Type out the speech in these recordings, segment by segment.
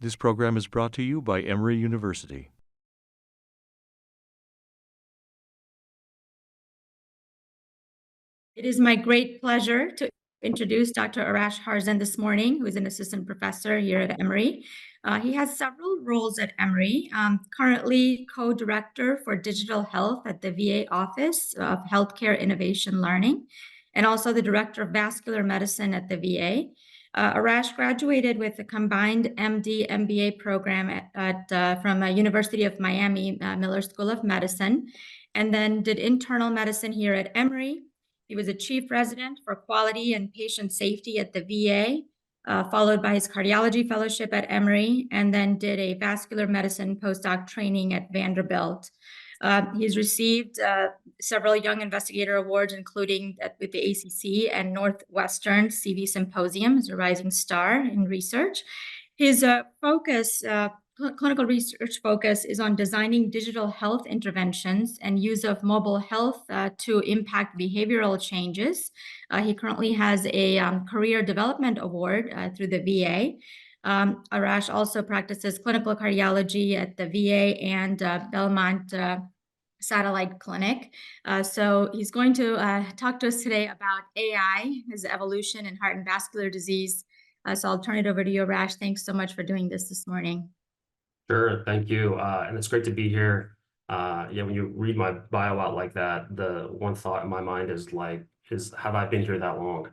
This program is brought to you by Emory University. It is my great pleasure to introduce Dr. Arash Harzand this morning, who is an assistant professor here at Emory. He has several roles at Emory, currently co-director for digital health at the VA Office of Healthcare Innovation Learning, and also the director of vascular medicine at the VA. Arash graduated with a combined MD MBA program from University of Miami Miller School of Medicine, and then did internal medicine here at Emory. He was a chief resident for quality and patient safety at the VA, followed by his cardiology fellowship at Emory, and then did a vascular medicine postdoc training at Vanderbilt. He's received several Young Investigator Awards, including with the ACC and Northwestern CV Symposium as a rising star in research. His clinical research focus is on designing digital health interventions and use of mobile health to impact behavioral changes. He currently has a Career Development Award through the VA. Arash also practices clinical cardiology at the VA and Belmont Satellite Clinic. So he's going to talk to us today about AI, his evolution in heart and vascular disease. So I'll turn it over to you, Arash. Thanks so much for doing this morning. Sure, thank you. And it's great to be here. Yeah, when you read my bio out like that, the one thought in my mind is have I been here that long?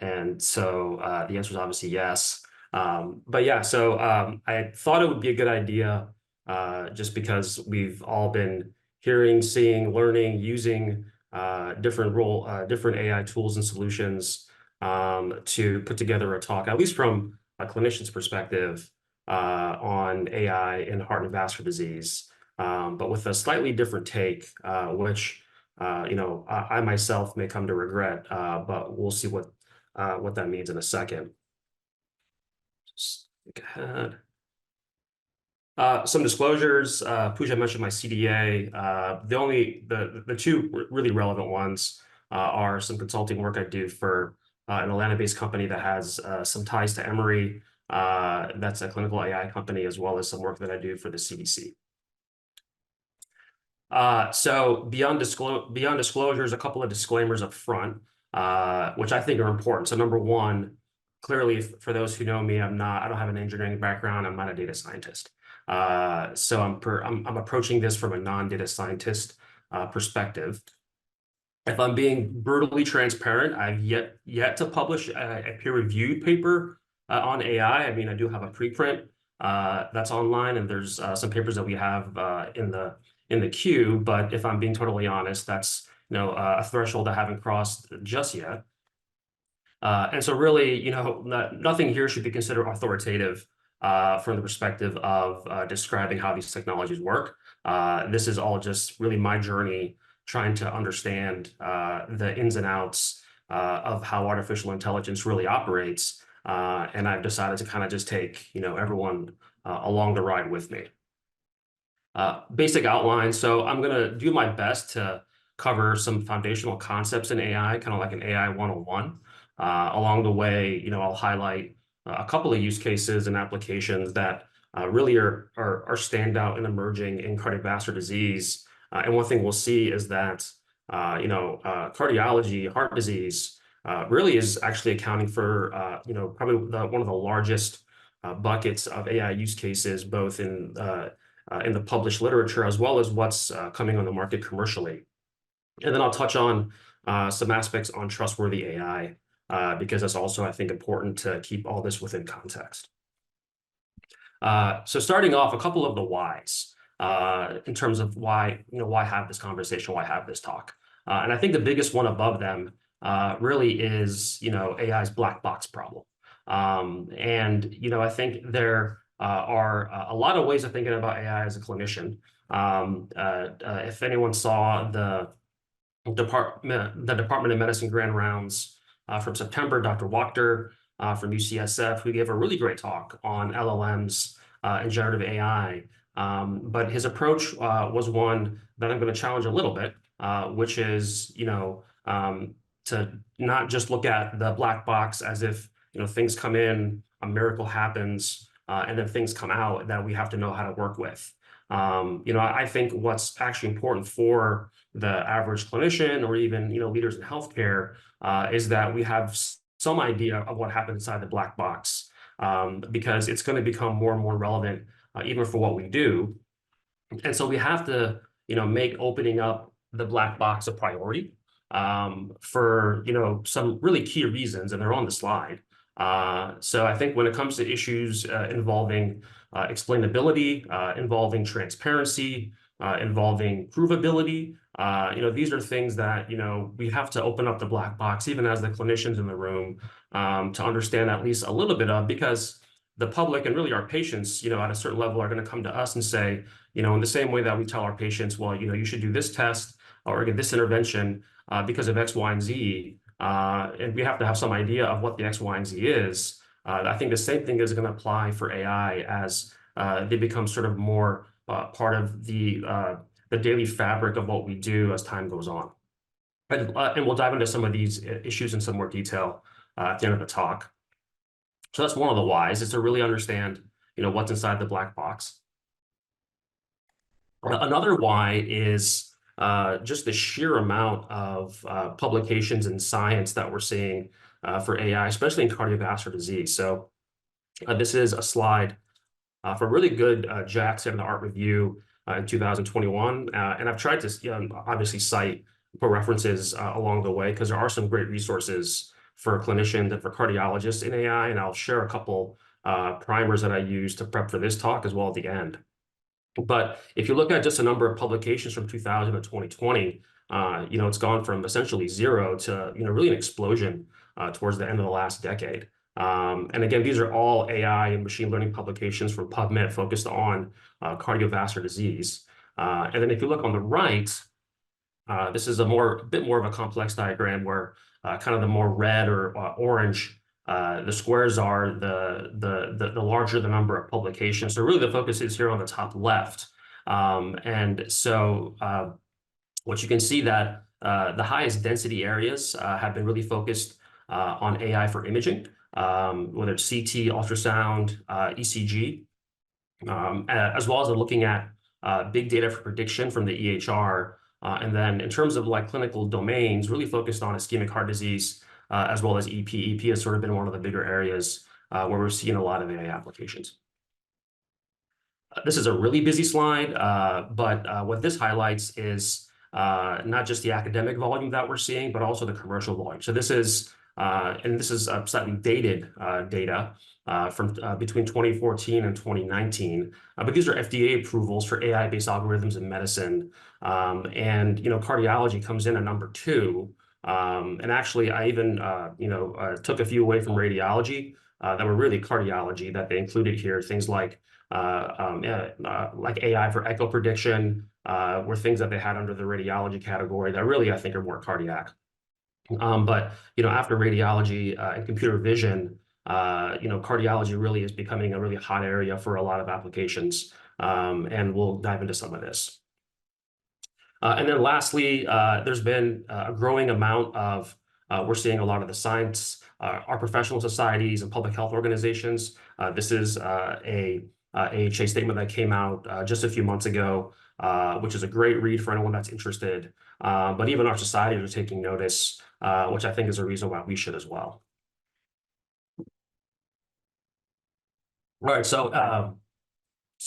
And so the answer is obviously yes. But yeah, so I thought it would be a good idea just because we've all been hearing, seeing, learning, using different AI tools and solutions to put together a talk, at least from a clinician's perspective, on AI in heart and vascular disease, but with a slightly different take, which I myself may come to regret, but we'll see what that means in a second. Just think ahead. Some disclosures. Pooja mentioned my CDA. The two really relevant ones are some consulting work I do for an Atlanta-based company that has some ties to Emory. That's a clinical AI company, as well as some work that I do for the CDC. So beyond disclosures, a couple of disclaimers up front, which I think are important. So number one, clearly, for those who know me, I don't have an engineering background. I'm not a data scientist. So I'm approaching this from a non-data scientist perspective. If I'm being brutally transparent, I've yet to publish a peer-reviewed paper on AI. I mean, I do have a preprint that's online, and there's some papers that we have in the queue. But if I'm being totally honest, that's a threshold I haven't crossed just yet. And so really, nothing here should be considered authoritative from the perspective of describing how these technologies work. This is all just really my journey trying to understand the ins and outs of how artificial intelligence really operates. And I've decided to kind of just take, everyone along the ride with me. Basic outline. So I'm going to do my best to cover some foundational concepts in AI, kind of like an AI 101. Along the way, I'll highlight a couple of use cases and applications that really are standout and emerging in cardiovascular disease. And one thing we'll see is that, cardiology, heart disease, really is actually accounting for, probably one of the largest buckets of AI use cases, both in the published literature as well as what's coming on the market commercially. And then I'll touch on some aspects on trustworthy AI, because that's also, I think, important to keep all this within context. So starting off, a couple of the whys in terms of why have this conversation, why have this talk. And I think the biggest one above them really is, AI's black box problem. And, I think there are a lot of ways of thinking about AI as a clinician. If anyone saw the Department of Medicine grand rounds from September, Dr. Wachter from UCSF, who gave a really great talk on LLMs and generative AI. But his approach was one that I'm going to challenge a little bit, which is, to not just look at the black box as if, things come in, a miracle happens, and then things come out that we have to know how to work with. I think what's actually important for the average clinician or even, leaders in healthcare is that we have some idea of what happens inside the black box, because it's going to become more and more relevant, even for what we do. And so we have to, make opening up the black box a priority, for, some really key reasons, and they're on the slide. So I think when it comes to issues involving explainability, involving transparency, involving provability, these are things that, we have to open up the black box, even as the clinicians in the room, to understand at least a little bit of, because the public and really our patients, at a certain level are going to come to us and say, in the same way that we tell our patients, well, you should do this test or get this intervention because of X, Y, and Z, and we have to have some idea of what the X, Y, and Z is. I think the same thing is going to apply for AI as they become sort of more part of the daily fabric of what we do as time goes on. And we'll dive into some of these issues in some more detail at the end of the talk. So that's one of the whys, is to really understand, what's inside the black box. Another why is just the sheer amount of publications in science that we're seeing for AI, especially in cardiovascular disease. So this is a slide from a really good JACC state-of-the-art review in 2021. And I've tried to obviously cite for references along the way, because there are some great resources for clinicians and for cardiologists in AI. And I'll share a couple primers that I use to prep for this talk as well at the end. But if you look at just a number of publications from 2000 to 2020, it's gone from essentially zero to, really an explosion towards the end of the last decade. And again, these are all AI and machine learning publications from PubMed focused on cardiovascular disease. And then if you look on the right, this is a bit more of a complex diagram where kind of the more red or orange, the squares are the larger the number of publications. So really the focus is here on the top left. And so what you can see that the highest density areas have been really focused on AI for imaging, whether it's CT, ultrasound, ECG, as well as looking at big data for prediction from the EHR. And then in terms of clinical domains, really focused on ischemic heart disease, as well as EP. EP has sort of been one of the bigger areas where we're seeing a lot of AI applications. This is a really busy slide, but what this highlights is not just the academic volume that we're seeing, but also the commercial volume. So this is, slightly dated data from between 2014 and 2019. But these are FDA approvals for AI-based algorithms in medicine. And, cardiology comes in at number 2. And actually, I even, took a few away from radiology that were really cardiology that they included here. Things like AI for echo prediction were things that they had under the radiology category that really, I think, are more cardiac. But, after radiology and computer vision, cardiology really is becoming a really hot area for a lot of applications. And we'll dive into some of this. And then lastly, there's been a growing amount of, we're seeing a lot of the science, our professional societies and public health organizations. This is a AHA statement that came out just a few months ago, which is a great read for anyone that's interested. But even our societies are taking notice, which I think is a reason why we should as well. All right, so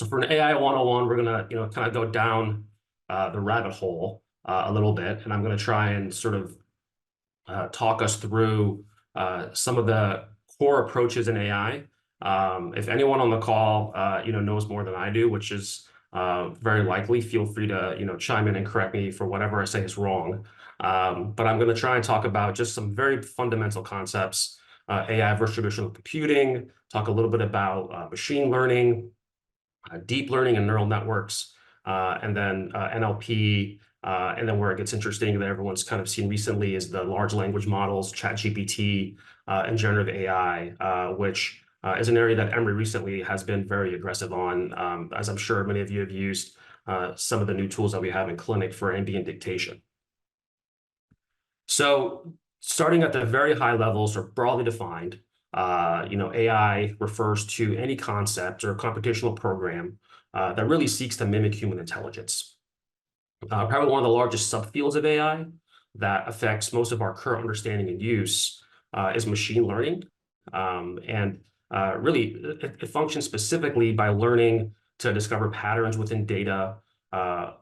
for an AI 101, we're gonna kind of go down the rabbit hole a little bit, and I'm going to try and sort of talk us through some of the core approaches in AI. If anyone on the call knows more than I do, which is very likely, feel free to chime in and correct me for whatever I say is wrong. But I'm going to try and talk about just some very fundamental concepts, AI versus traditional computing, talk a little bit about machine learning, deep learning and neural networks, and then NLP, and then where it gets interesting that everyone's kind of seen recently is the large language models, ChatGPT, and generative AI, which is an area that Emory recently has been very aggressive on, as I'm sure many of you have used some of the new tools that we have in clinic for ambient dictation. So starting at the very high levels, or broadly defined, AI refers to any concept or computational program that really seeks to mimic human intelligence. Probably one of the largest subfields of AI that affects most of our current understanding and use is machine learning. Really, it functions specifically by learning to discover patterns within data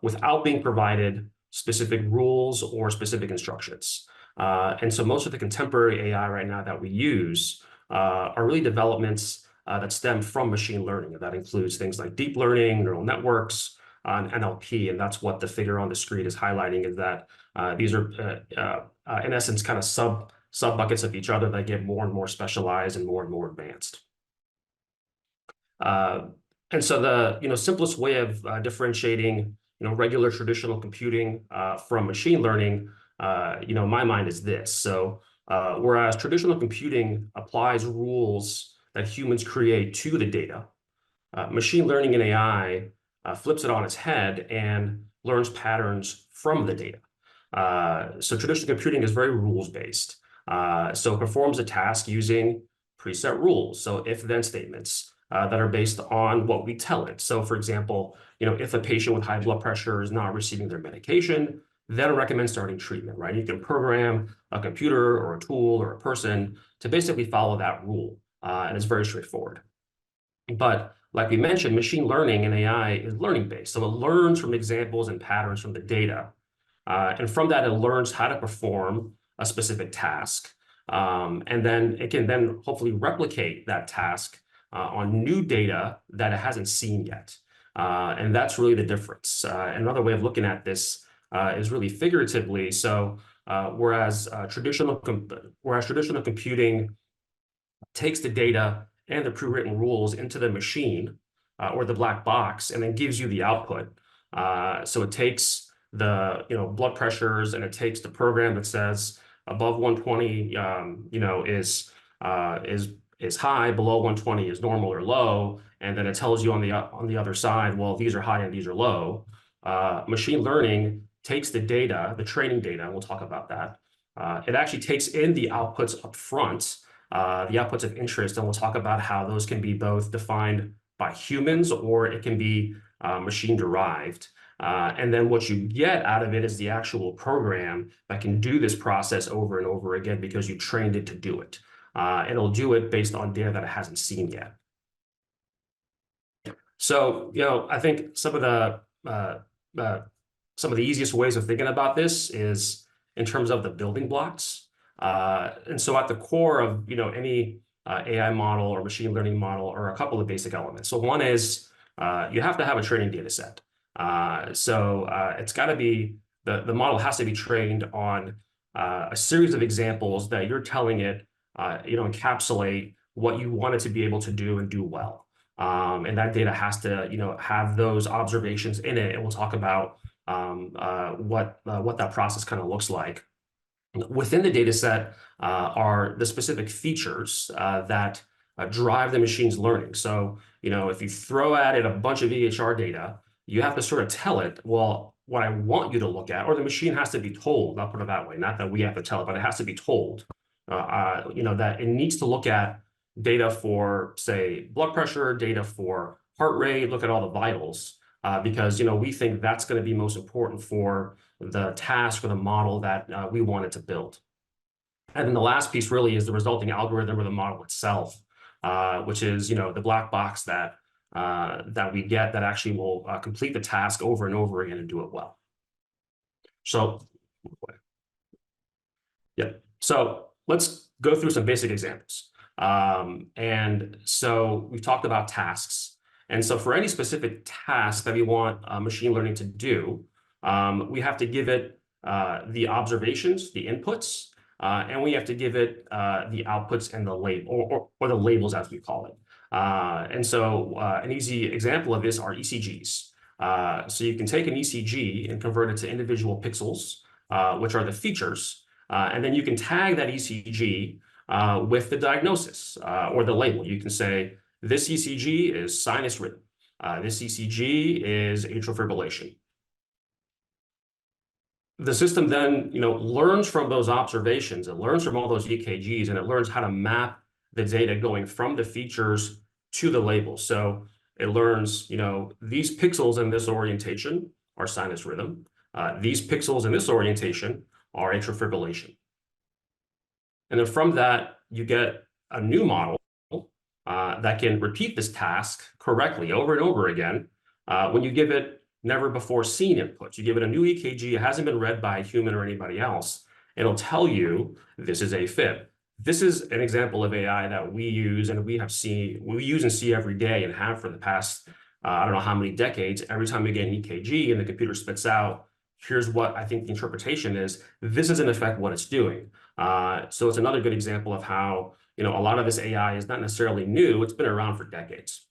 without being provided specific rules or specific instructions. And so most of the contemporary AI right now that we use are really developments that stem from machine learning. That includes things like deep learning, neural networks, and NLP. And that's what the figure on the screen is highlighting, is that these are, in essence, kind of sub buckets of each other that get more and more specialized and more advanced. And so the simplest way of differentiating regular traditional computing from machine learning, in my mind, is this. So whereas traditional computing applies rules that humans create to the data, machine learning and AI flips it on its head and learns patterns from the data. So traditional computing is very rules-based. So it performs a task using preset rules, so if-then statements that are based on what we tell it. So for example, if a patient with high blood pressure is not receiving their medication, then recommend starting treatment, right? You can program a computer or a tool or a person to basically follow that rule, and it's very straightforward. But like we mentioned, machine learning and AI is learning-based. So it learns from examples and patterns from the data. And from that, it learns how to perform a specific task. And then it can then hopefully replicate that task on new data that it hasn't seen yet. And that's really the difference. Another way of looking at this is really figuratively. So whereas traditional computing takes the data and the pre-written rules into the machine or the black box and then gives you the output. So it takes the blood pressures and it takes the program that says above 120 is high, below 120 is normal or low, and then it tells you on the other side, well, these are high and these are low. Machine learning takes the data, the training data, and we'll talk about that. It actually takes in the outputs up front, the outputs of interest, and we'll talk about how those can be both defined by humans or it can be machine derived. And then what you get out of it is the actual program that can do this process over and over again because you trained it to do it. It'll do it based on data that it hasn't seen yet. So, I think some of the easiest ways of thinking about this is in terms of the building blocks. And so at the core of any AI model or machine learning model are a couple of basic elements. So one is you have to have a training data set. So it's got to be, the model has to be trained on a series of examples that you're telling it, encapsulate what you want it to be able to do and do well. And that data has to, have those observations in it. And we'll talk about what that process kind of looks like. Within the data set are the specific features that drive the machine's learning. So, if you throw at it a bunch of EHR data, you have to sort of tell it, well, what I want you to look at, or the machine has to be told, I'll put it that way, not that we have to tell it, but it has to be told, that it needs to look at data for, say, blood pressure, data for heart rate, look at all the vitals, because, we think that's going to be most important for the task or the model that we wanted to build. And then the last piece really is the resulting algorithm or the model itself, which is, the black box that we get that actually will complete the task over and over again and do it well. So, yeah. So let's go through some basic examples. And so we've talked about tasks. And so for any specific task that we want machine learning to do, we have to give it the observations, the inputs, and we have to give it the outputs and the label, or the labels as we call it. And so an easy example of this are ECGs. So you can take an ECG and convert it to individual pixels, which are the features, and then you can tag that ECG with the diagnosis or the label. You can say, this ECG is sinus rhythm. This ECG is atrial fibrillation. The system then, learns from those observations. It learns from all those EKGs, and it learns how to map the data going from the features to the label. So it learns, these pixels in this orientation are sinus rhythm. These pixels in this orientation are atrial fibrillation. And then from that, you get a new model that can repeat this task correctly over and over again when you give it never before seen inputs. You give it a new EKG, it hasn't been read by a human or anybody else. It'll tell you this is AFib. This is an example of AI that we use and we use and see every day and have for the past, I don't know how many decades. Every time we get an EKG and the computer spits out, here's what I think the interpretation is. This is in effect what it's doing. So it's another good example of how, a lot of this AI is not necessarily new. It's been around for decades.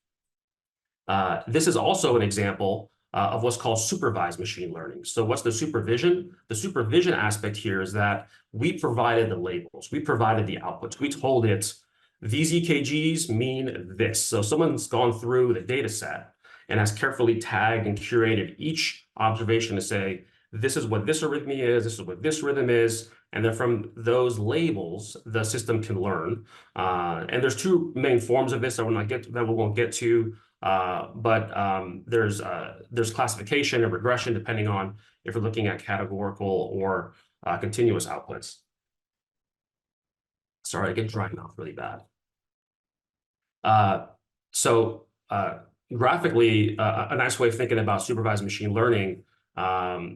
This is also an example of what's called supervised machine learning. So what's the supervision? The supervision aspect here is that we provided the labels, we provided the outputs, we told it these EKGs mean this. So someone's gone through the data set and has carefully tagged and curated each observation to say, this is what this arrhythmia is, this is what this rhythm is, and then from those labels, the system can learn. And there's two main forms of this that we won't get to. There's classification and regression depending on if we're looking at categorical or continuous outputs. Sorry, I get dry mouth really bad. Graphically, a nice way of thinking about supervised machine learning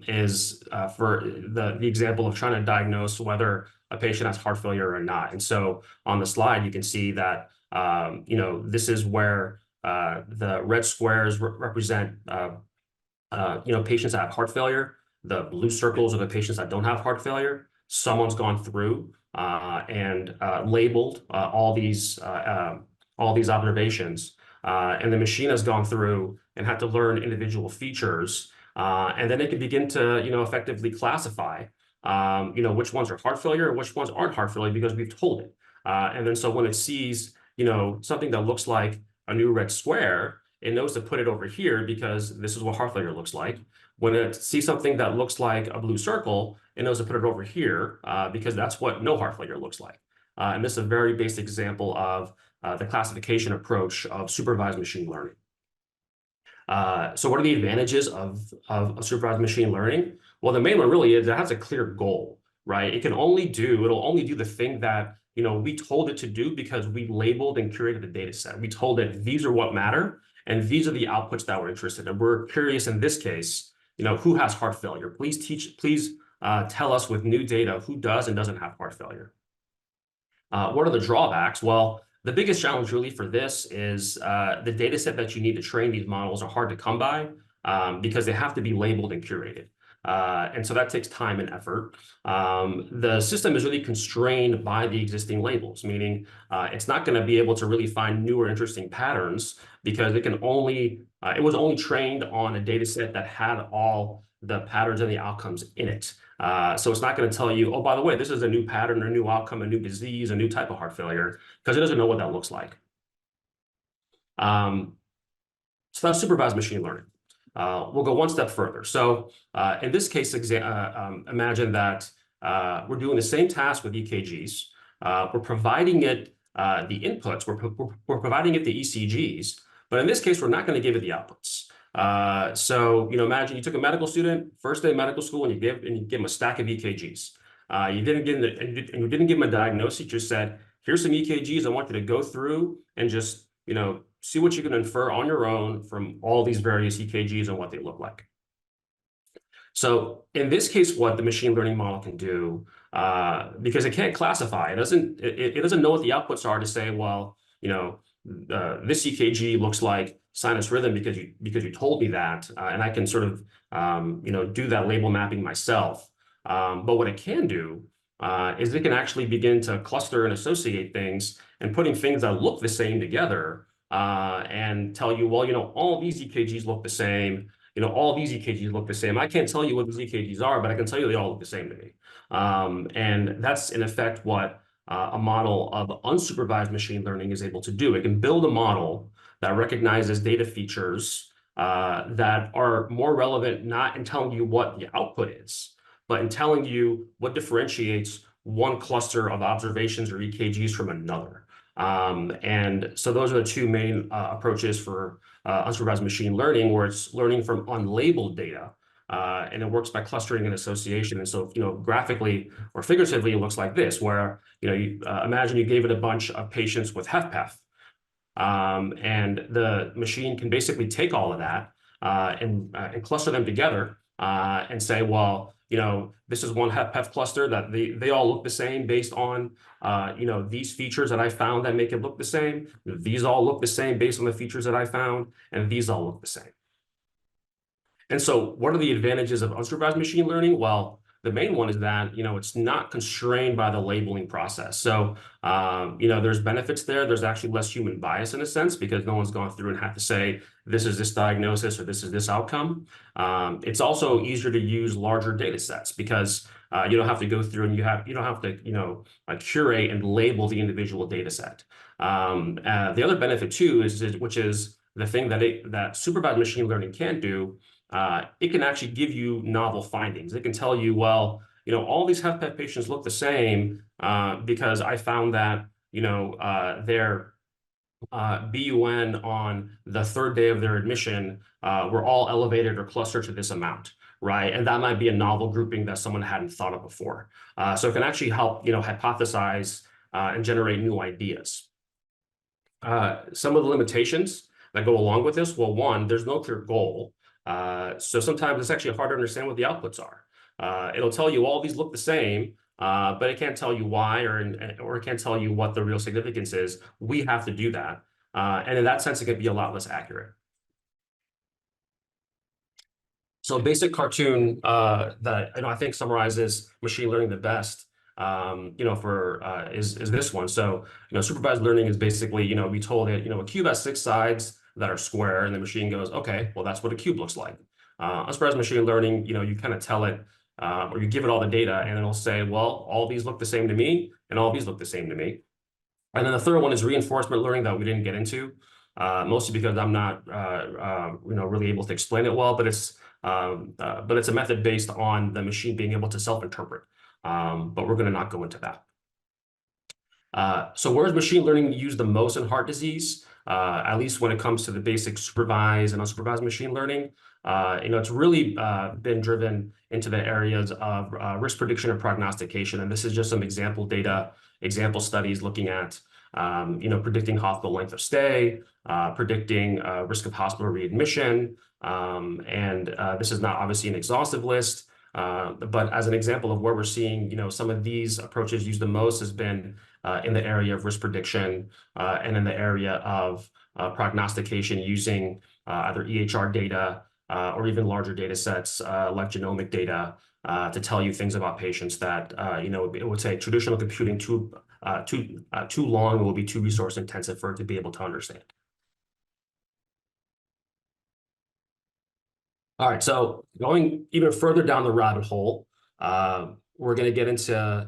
is for the example of trying to diagnose whether a patient has heart failure or not. And so on the slide, you can see that this is where the red squares represent patients that have heart failure. The blue circles are the patients that don't have heart failure. Someone's gone through and labeled all these observations, and the machine has gone through and had to learn individual features, and then it can begin to effectively classify which ones are heart failure and which ones aren't heart failure because we've told it. And then so when it sees something that looks like a new red square, it knows to put it over here because this is what heart failure looks like. When it sees something that looks like a blue circle, it knows to put it over here because that's what no heart failure looks like. And this is a very basic example of the classification approach of supervised machine learning. So what are the advantages of supervised machine learning? Well, the main one really is it has a clear goal, right? It'll only do the thing that we told it to do because we labeled and curated the data set. We told it these are what matter, and these are the outputs that we're interested in. We're curious in this case, who has heart failure? Please tell us with new data who does and doesn't have heart failure. What are the drawbacks? Well, the biggest challenge really for this is the data set that you need to train these models are hard to come by because they have to be labeled and curated. And so that takes time and effort. The system is really constrained by the existing labels, meaning it's not going to be able to really find new or interesting patterns because it was only trained on a data set that had all the patterns and the outcomes in it. So it's not going to tell you, oh, by the way, this is a new pattern, a new outcome, a new disease, a new type of heart failure, because it doesn't know what that looks like. So that's supervised machine learning. We'll go one step further. So in this case, imagine that we're doing the same task with EKGs. We're providing it the inputs. We're providing it the ECGs. But in this case, we're not going to give it the outputs. So imagine you took a medical student, first day of medical school, and you give them a stack of EKGs. You didn't give them a diagnosis. You just said, here's some EKGs. I want you to go through and just see what you can infer on your own from all these various EKGs and what they look like. So in this case, what the machine learning model can do, because it can't classify, it doesn't know what the outputs are to say, well, this EKG looks like sinus rhythm because you told me that, and I can sort of do that label mapping myself. But what it can do is it can actually begin to cluster and associate things and putting things that look the same together and tell you, well, all these EKGs look the same. All these EKGs look the same. I can't tell you what these EKGs are, but I can tell you they all look the same to me. And that's in effect what a model of unsupervised machine learning is able to do. It can build a model that recognizes data features that are more relevant, not in telling you what the output is, but in telling you what differentiates one cluster of observations or EKGs from another. And so those are the two main approaches for unsupervised machine learning, where it's learning from unlabeled data. And it works by clustering and association. And so, graphically or figuratively, it looks like this, where, imagine you gave it a bunch of patients with HFpEF. And the machine can basically take all of that and cluster them together and say, well, this is one HFpEF cluster that they all look the same based on, these features that I found that make it look the same. These all look the same based on the features that I found, and these all look the same. And so what are the advantages of unsupervised machine learning? Well, the main one is that, it's not constrained by the labeling process. So, there's benefits there. There's actually less human bias in a sense, because no one's gone through and had to say, this is this diagnosis or this is this outcome. It's also easier to use larger data sets, because you don't have to go through and you don't have to, curate and label the individual data set. The other benefit too which is the thing that supervised machine learning can do. It can actually give you novel findings. It can tell you, well, all these HFpEF patients look the same because I found that, their BUN on the third day of their admission were all elevated or clustered to this amount, right? And that might be a novel grouping that someone hadn't thought of before. So it can actually help, hypothesize and generate new ideas. Some of the limitations that go along with this, well, one, there's no clear goal. So sometimes it's actually hard to understand what the outputs are. It'll tell you all these look the same, but it can't tell you why, or it can't tell you what the real significance is. We have to do that. And in that sense, it can be a lot less accurate. So a basic cartoon that I think summarizes machine learning the best, is this one. So, supervised learning is basically, we told it, a cube has 6 sides that are square, and the machine goes, okay, well, that's what a cube looks like. Unsupervised machine learning, you kind of tell it, or you give it all the data, and it'll say, well, all these look the same to me, and all these look the same to me. And then the third one is reinforcement learning that we didn't get into, mostly because I'm not, really able to explain it well, but it's a method based on the machine being able to self-interpret. But we're going to not go into that. So where is machine learning used the most in heart disease? At least when it comes to the basic supervised and unsupervised machine learning, it's really been driven into the areas of risk prediction and prognostication. And this is just some example data, example studies looking at, predicting hospital length of stay, predicting risk of hospital readmission. And this is not obviously an exhaustive list, but as an example of where we're seeing, some of these approaches used the most has been in the area of risk prediction and in the area of prognostication using either EHR data or even larger data sets like genomic data to tell you things about patients that, it would say traditional computing too long, it will be too resource intensive for it to be able to understand. All right, so going even further down the rabbit hole, we're going to get into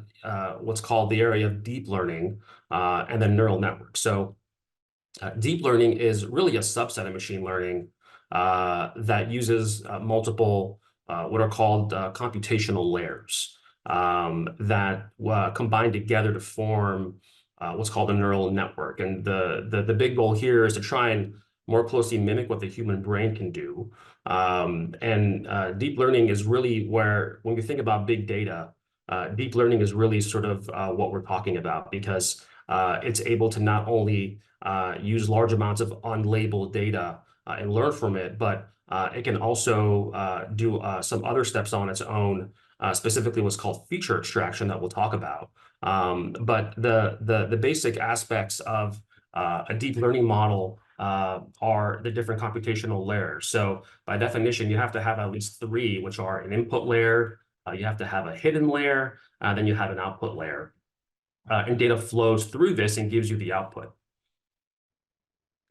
what's called the area of deep learning and then neural networks. So deep learning is really a subset of machine learning that uses multiple what are called computational layers that combine together to form what's called a neural network. And the big goal here is to try and more closely mimic what the human brain can do. Deep learning is really where, when we think about big data, deep learning is really sort of what we're talking about, because it's able to not only use large amounts of unlabeled data and learn from it, but it can also do some other steps on its own, specifically what's called feature extraction that we'll talk about. But the basic aspects of a deep learning model are the different computational layers. So by definition, you have to have at least 3, which are an input layer, you have to have a hidden layer, then you have an output layer. And data flows through this and gives you the output.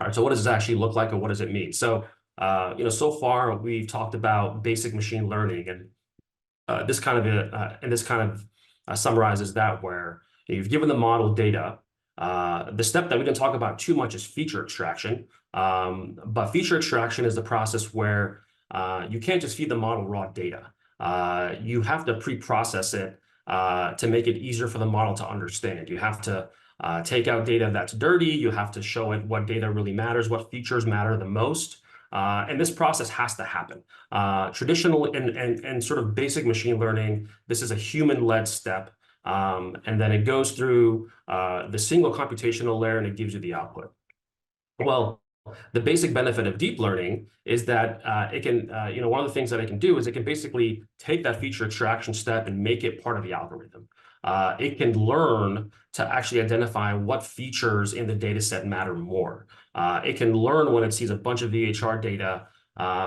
All right, so what does this actually look like, and what does it mean? So, so far we've talked about basic machine learning, and this kind of summarizes that, where you've given the model data. The step that we didn't talk about too much is feature extraction. But feature extraction is the process where you can't just feed the model raw data. You have to pre-process it to make it easier for the model to understand. You have to take out data that's dirty. You have to show it what data really matters, what features matter the most. And this process has to happen. Traditional and sort of basic machine learning, this is a human-led step. And then it goes through the single computational layer and it gives you the output. Well, the basic benefit of deep learning is that it can, one of the things that it can do is it can basically take that feature extraction step and make it part of the algorithm. It can learn to actually identify what features in the data set matter more. It can learn when it sees a bunch of VHR data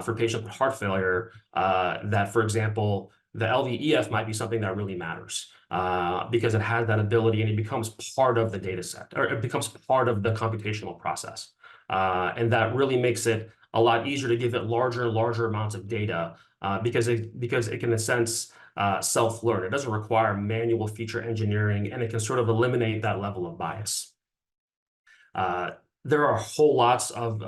for patients with heart failure that, for example, the LVEF might be something that really matters because it has that ability and it becomes part of the data set, or it becomes part of the computational process. And that really makes it a lot easier to give it larger and larger amounts of data because it can, in a sense, self-learn. It doesn't require manual feature engineering, and it can sort of eliminate that level of bias. There are whole lots of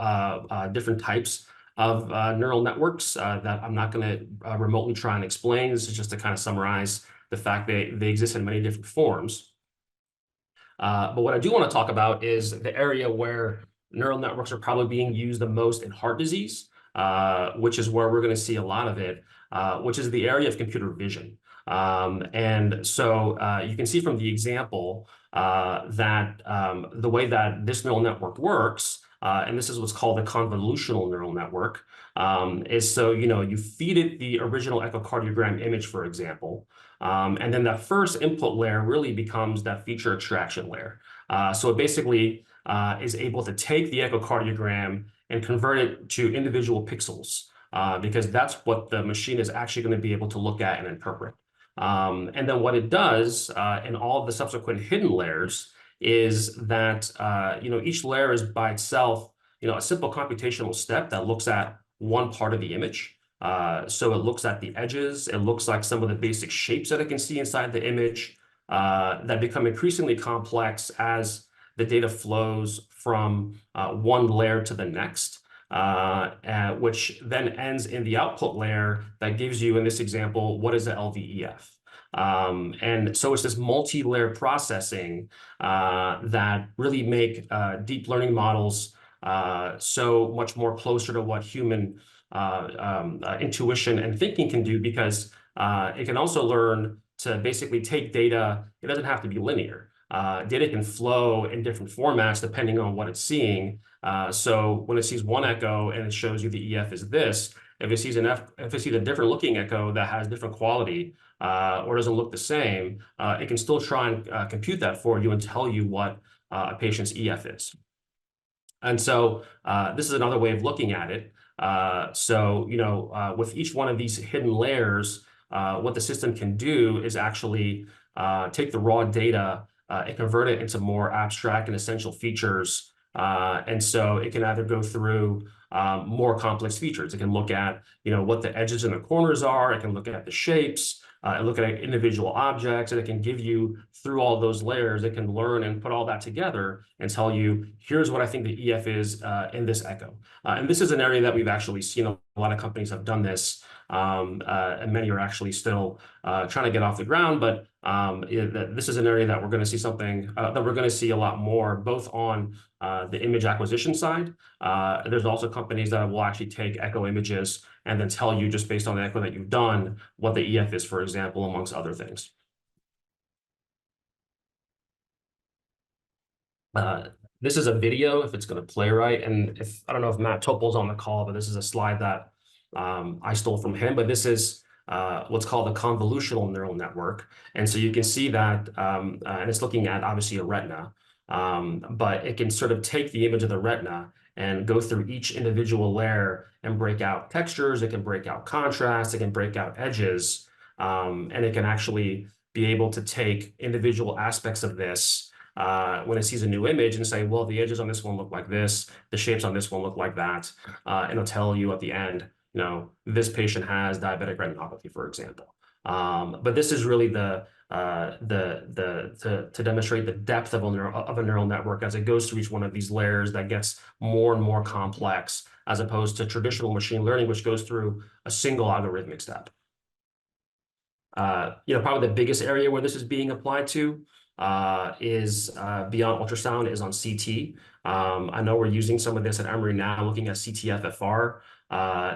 different types of neural networks that I'm not going to remotely try and explain. This is just to kind of summarize the fact that they exist in many different forms. But what I do want to talk about is the area where neural networks are probably being used the most in heart disease, which is where we're going to see a lot of it, which is the area of computer vision. And so you can see from the example that the way that this neural network works, and this is what's called a convolutional neural network, is so, you feed it the original echocardiogram image, for example, and then that first input layer really becomes that feature extraction layer. So it basically is able to take the echocardiogram and convert it to individual pixels because that's what the machine is actually going to be able to look at and interpret. And then what it does in all of the subsequent hidden layers is that each layer is by itself a simple computational step that looks at one part of the image. So it looks at the edges. It looks like some of the basic shapes that it can see inside the image that become increasingly complex as the data flows from one layer to the next, which then ends in the output layer that gives you, in this example, what is the LVEF. And so it's this multi-layer processing that really make deep learning models so much more closer to what human intuition and thinking can do, because it can also learn to basically take data. It doesn't have to be linear. Data can flow in different formats depending on what it's seeing. So when it sees one echo and it shows you the EF is this, if it sees a different looking echo that has different quality or doesn't look the same, it can still try and compute that for you and tell you what a patient's EF is. And so this is another way of looking at it. With each one of these hidden layers, what the system can do is actually take the raw data and convert it into more abstract and essential features. And so it can either go through more complex features. It can look at, what the edges and the corners are. It can look at the shapes and look at individual objects, and it can give you, through all those layers, it can learn and put all that together and tell you, here's what I think the EF is in this echo. And this is an area that we've actually seen a lot of companies have done this, and many are actually still trying to get off the ground. But this is an area that we're going to see something that we're going to see a lot more, both on the image acquisition side. There's also companies that will actually take echo images and then tell you, just based on the echo that you've done, what the EF is, for example, amongst other things. This is a video, if it's going to play right. And I don't know if Matt Topol's on the call, but this is a slide that I stole from him. But this is what's called a convolutional neural network. And so you can see that, and it's looking at, obviously, a retina. But it can sort of take the image of the retina and go through each individual layer and break out textures. It can break out contrast. It can break out edges. And it can actually be able to take individual aspects of this when it sees a new image and say, well, the edges on this one look like this, the shapes on this one look like that, and it'll tell you at the end, this patient has diabetic retinopathy, for example. But this is really to demonstrate the depth of a neural network as it goes through each one of these layers that gets more and more complex, as opposed to traditional machine learning, which goes through a single algorithmic step. Probably the biggest area where this is being applied to is beyond ultrasound is on CT. I know we're using some of this at Emory now, looking at CT-FFR.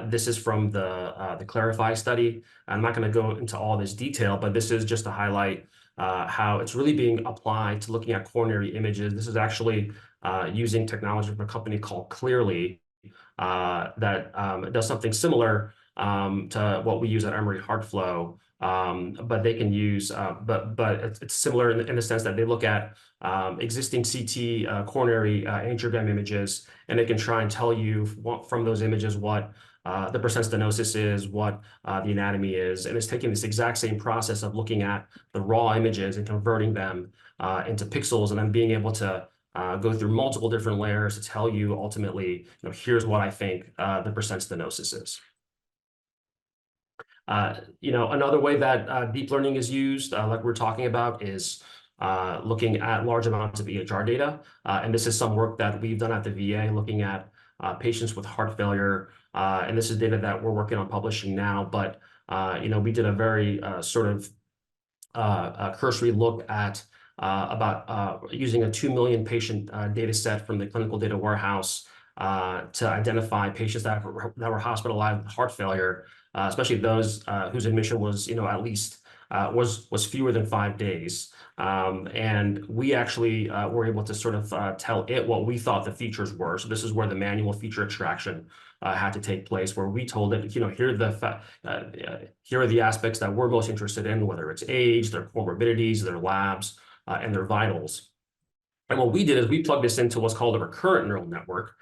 This is from the Clarify study. I'm not going to go into all this detail, but this is just to highlight how it's really being applied to looking at coronary images. This is actually using technology from a company called Clearly that does something similar to what we use at Emory HeartFlow. But they can use, but it's similar in the sense that they look at existing CT coronary angiogram images, and they can try and tell you from those images what the percent stenosis is, what the anatomy is, and it's taking this exact same process of looking at the raw images and converting them into pixels, and then being able to go through multiple different layers to tell you ultimately, here's what I think the percent stenosis is. Another way that deep learning is used, like we're talking about, is looking at large amounts of EHR data. And this is some work that we've done at the VA, looking at patients with heart failure. And this is data that we're working on publishing now. But, we did a very sort of cursory look at about using a 2 million patient data set from the clinical data warehouse to identify patients that were hospitalized with heart failure, especially those whose admission was, at least was fewer than 5 days. And we actually were able to sort of tell it what we thought the features were. So this is where the manual feature extraction had to take place, where we told it, here are the aspects that we're most interested in, whether it's age, their comorbidities, their labs, and their vitals. And what we did is we plugged this into what's called a recurrent neural network,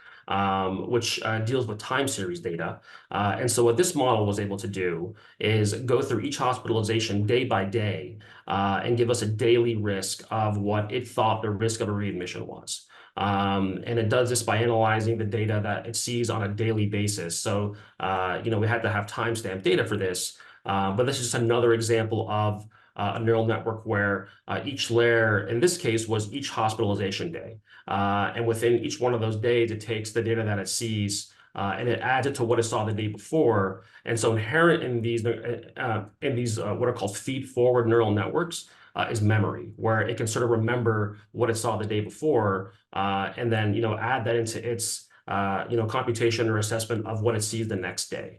which deals with time series data. And so what this model was able to do is go through each hospitalization day by day and give us a daily risk of what it thought the risk of a readmission was. And it does this by analyzing the data that it sees on a daily basis. So, we had to have timestamp data for this, but this is just another example of a neural network where each layer, in this case, was each hospitalization day. And within each one of those days, it takes the data that it sees and it adds it to what it saw the day before. And so inherent in these what are called feed-forward neural networks is memory, where it can sort of remember what it saw the day before and then add that into its computation or assessment of what it sees the next day.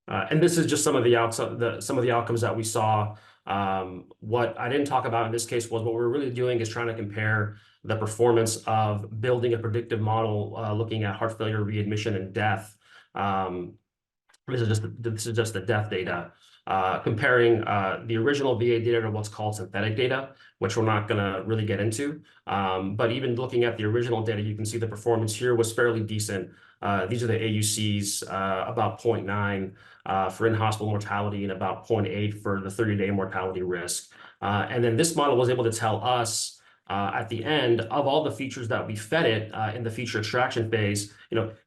And this is just some of the outcomes that we saw. What I didn't talk about in this case was what we're really doing is trying to compare the performance of building a predictive model looking at heart failure, readmission, and death. This is just the death data, comparing the original VA data to what's called synthetic data, which we're not going to really get into. But even looking at the original data, you can see the performance here was fairly decent. These are the AUCs, about 0.9 for in-hospital mortality and about 0.8 for the 30-day mortality risk. And then this model was able to tell us at the end of all the features that we fed it in the feature extraction phase,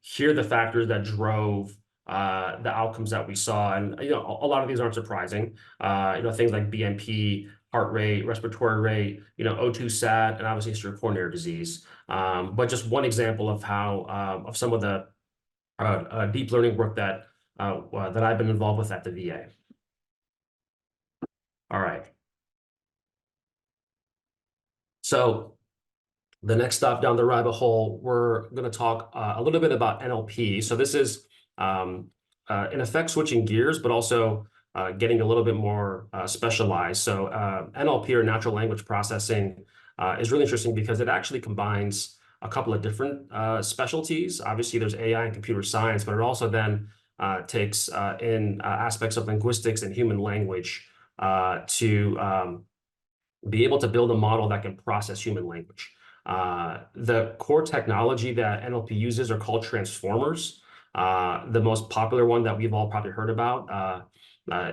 here are the factors that drove the outcomes that we saw. And, a lot of these aren't surprising. Things like BNP, heart rate, respiratory rate, O2 sat, and obviously history of coronary disease. But just one example of how, of some of the deep learning work that I've been involved with at the VA. All right. So the next stop down the rabbit hole, we're going to talk a little bit about NLP. So this is, in effect, switching gears, but also getting a little bit more specialized. So NLP, or natural language processing, is really interesting because it actually combines a couple of different specialties. Obviously, there's AI and computer science, but it also then takes in aspects of linguistics and human language to be able to build a model that can process human language. The core technology that NLP uses are called transformers. The most popular one that we've all probably heard about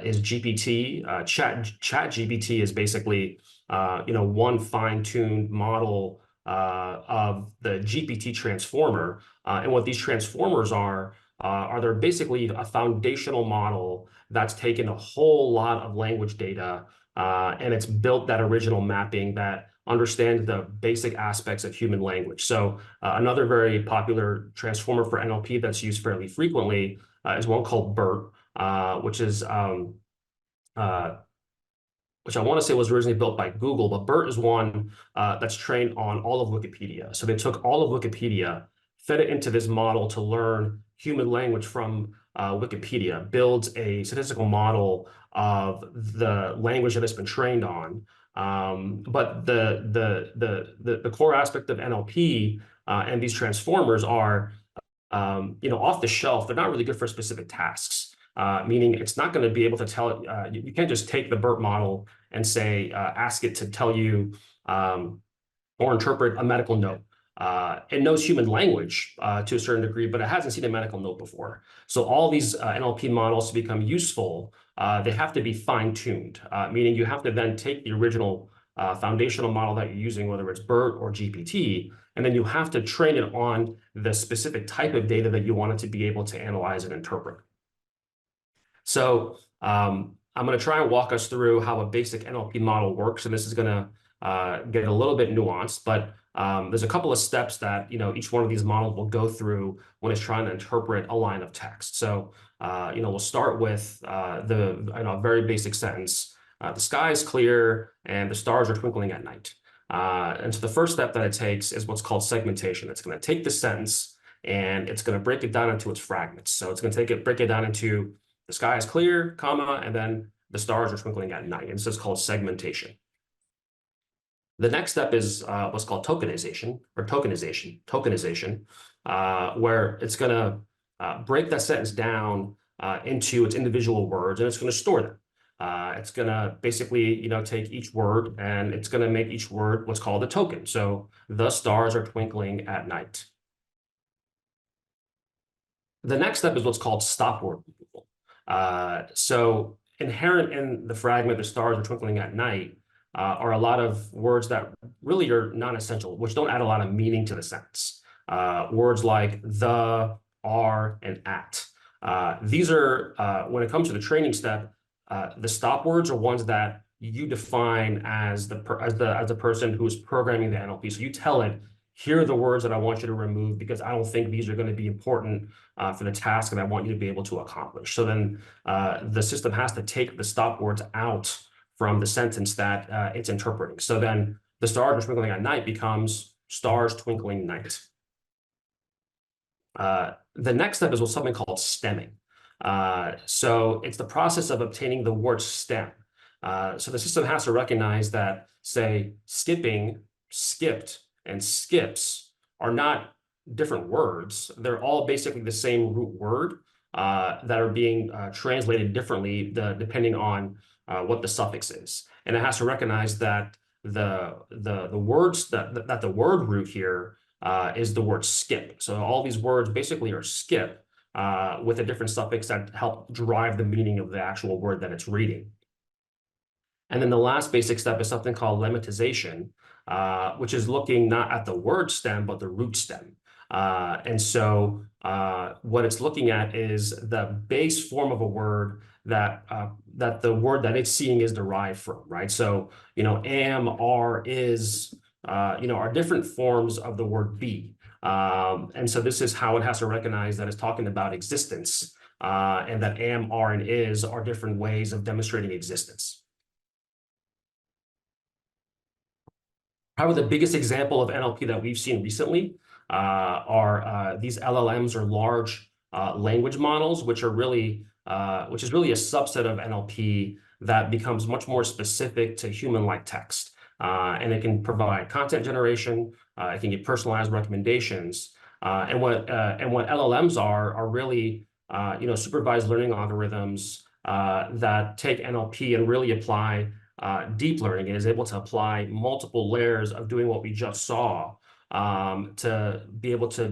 is GPT. ChatGPT is basically one fine-tuned model of the GPT transformer. And what these transformers are they're basically a foundational model that's taken a whole lot of language data and it's built that original mapping that understands the basic aspects of human language. So another very popular transformer for NLP that's used fairly frequently is one called BERT, which is which I want to say was originally built by Google, but BERT is one that's trained on all of Wikipedia. So they took all of Wikipedia, fed it into this model to learn human language from Wikipedia, builds a statistical model of the language that it's been trained on. But the core aspect of NLP and these transformers are off the shelf. They're not really good for specific tasks. Meaning it's not going to be able to tell it. You can't just take the BERT model and say, ask it to tell you or interpret a medical note. It knows human language to a certain degree, but it hasn't seen a medical note before. So all these NLP models to become useful, they have to be fine-tuned, meaning you have to then take the original foundational model that you're using, whether it's BERT or GPT, and then you have to train it on the specific type of data that you want it to be able to analyze and interpret. So I'm going to try and walk us through how a basic NLP model works, and this is going to get a little bit nuanced, but there's a couple of steps that each one of these models will go through when it's trying to interpret a line of text. So we'll start with the very basic sentence. The sky is clear and the stars are twinkling at night. And so the first step that it takes is what's called segmentation. It's going to take the sentence and it's going to break it down into its fragments. So it's going to break it down into the sky is clear, comma, and then the stars are twinkling at night. And so it's called segmentation. The next step is what's called tokenization, where it's going to break that sentence down into its individual words, and it's going to store them. It's going to basically, take each word and it's going to make each word what's called a token. So the stars are twinkling at night. The next step is what's called stop word removal. So inherent in the fragment, the stars are twinkling at night, are a lot of words that really are non-essential, which don't add a lot of meaning to the sentence. Words like the, are, and at. These are, when it comes to the training step, the stop words are ones that you define as the person who is programming the NLP. So you tell it, here are the words that I want you to remove because I don't think these are going to be important for the task that I want you to be able to accomplish. So then the system has to take the stop words out from the sentence that it's interpreting. So then the stars are twinkling at night becomes stars twinkling night. The next step is what's something called stemming. So it's the process of obtaining the word stem. So the system has to recognize that, say, skipping, skipped, and skips are not different words. They're all basically the same root word that are being translated differently depending on what the suffix is. And it has to recognize that the words that the word root here is the word skip. So all these words basically are skip with a different suffix that help drive the meaning of the actual word that it's reading. And then the last basic step is something called lemmatization, which is looking not at the word stem, but the root stem. And so what it's looking at is the base form of a word that the word that it's seeing is derived from, right? So, am, are, is, are different forms of the word be. And so this is how it has to recognize that it's talking about existence, and that am, are, and is are different ways of demonstrating existence. Probably the biggest example of NLP that we've seen recently are these LLMs, or large language models, which is really a subset of NLP that becomes much more specific to human-like text. And it can provide content generation, it can give personalized recommendations. And what LLMs are really supervised learning algorithms that take NLP and really apply deep learning. It is able to apply multiple layers of doing what we just saw to be able to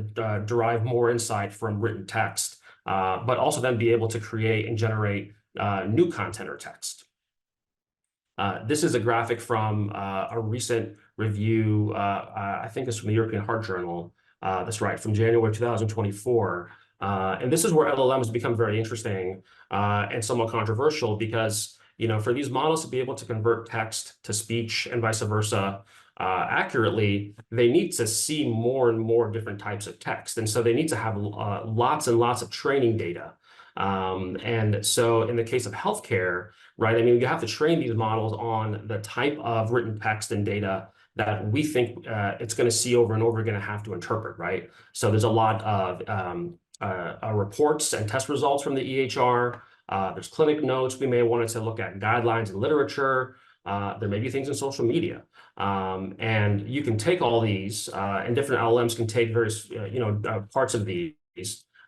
derive more insight from written text, but also then be able to create and generate new content or text. This is a graphic from a recent review, I think it's from the European Heart Journal, that's right, from January 2024. And this is where LLMs become very interesting and somewhat controversial because for these models to be able to convert text to speech and vice versa accurately, they need to see more and more different types of text. And so they need to have lots and lots of training data. And so in the case of healthcare, right, I mean, you have to train these models on the type of written text and data that we think it's going to see over and over again and have to interpret, right? So there's a lot of reports and test results from the EHR. There's clinic notes. We may want to look at guidelines and literature. There may be things in social media. And you can take all these, and different LLMs can take various, parts of these.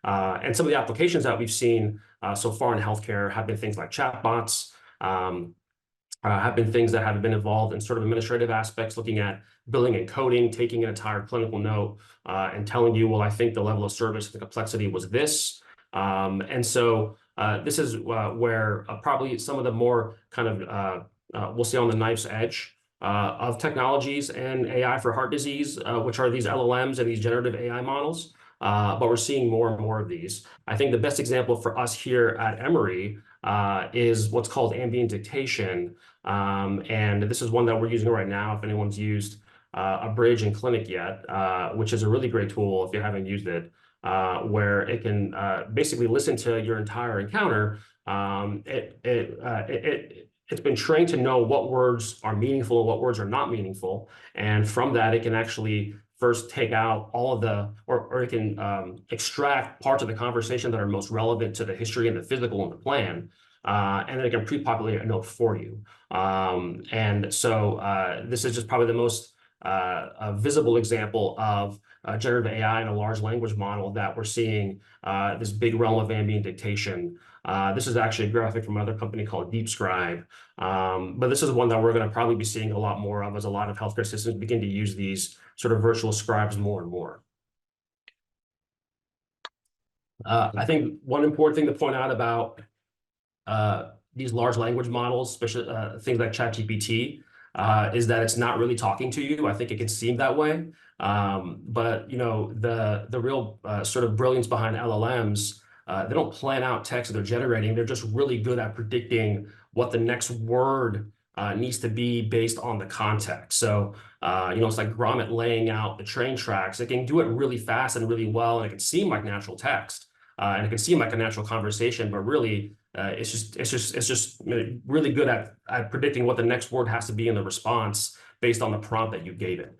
And some of the applications that we've seen so far in healthcare have been things like chatbots, have been things that have been involved in sort of administrative aspects, looking at billing and coding, taking an entire clinical note and telling you, well, I think the level of service, the complexity was this. And so this is where probably some of the more kind of, we'll say on the knife's edge of technologies and AI for heart disease, which are these LLMs and these generative AI models. But we're seeing more and more of these. I think the best example for us here at Emory is what's called ambient dictation. And this is one that we're using right now if anyone's used a Bridge in clinic yet, which is a really great tool if you haven't used it, where it can basically listen to your entire encounter. It's been trained to know what words are meaningful and what words are not meaningful. And from that, it can actually first take out all of the, or it can extract parts of the conversation that are most relevant to the history and the physical and the plan. And then it can pre-populate a note for you. And so this is just probably the most visible example of generative AI and a large language model that we're seeing this big realm of ambient dictation. This is actually a graphic from another company called DeepScribe. But this is one that we're going to probably be seeing a lot more of as a lot of healthcare systems begin to use these sort of virtual scribes more and more. I think one important thing to point out about these large language models, especially things like ChatGPT, is that it's not really talking to you. I think it can seem that way. But the real sort of brilliance behind LLMs, they don't plan out text that they're generating. They're just really good at predicting what the next word needs to be based on the context. So, it's like Grommet laying out the train tracks. It can do it really fast and really well, and it can seem like natural text, and it can seem like a natural conversation, but really, it's just really good at predicting what the next word has to be in the response based on the prompt that you gave it.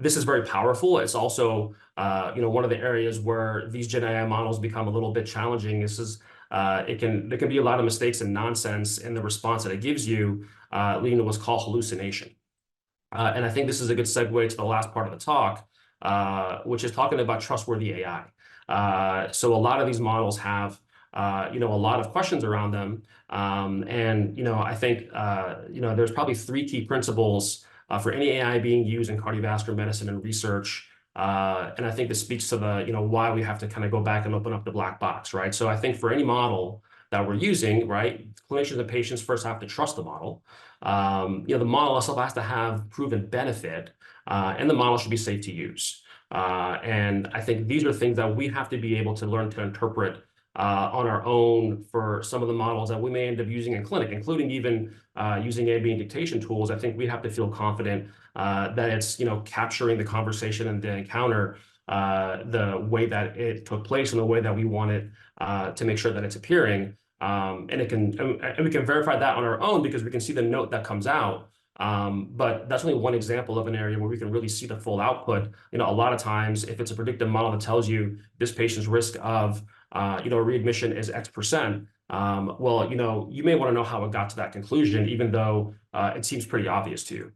This is very powerful. It's also, one of the areas where these Gen AI models become a little bit challenging. There can be a lot of mistakes and nonsense in the response that it gives you, leading to what's called hallucination. And I think this is a good segue to the last part of the talk, which is talking about trustworthy AI. So a lot of these models have a lot of questions around them. And I think, there's probably three key principles for any AI being used in cardiovascular medicine and research. And I think this speaks to the, why we have to kind of go back and open up the black box, right? So I think for any model that we're using, right, clinicians and patients first have to trust the model. The model itself has to have proven benefit, and the model should be safe to use. And I think these are things that we have to be able to learn to interpret on our own for some of the models that we may end up using in clinic, including even using ambient dictation tools. I think we have to feel confident that it's capturing the conversation and the encounter the way that it took place and the way that we want it to make sure that it's appearing. And we can verify that on our own because we can see the note that comes out. But that's only one example of an area where we can really see the full output. A lot of times, if it's a predictive model that tells you this patient's risk of readmission is X%, well, you may want to know how it got to that conclusion, even though it seems pretty obvious to you.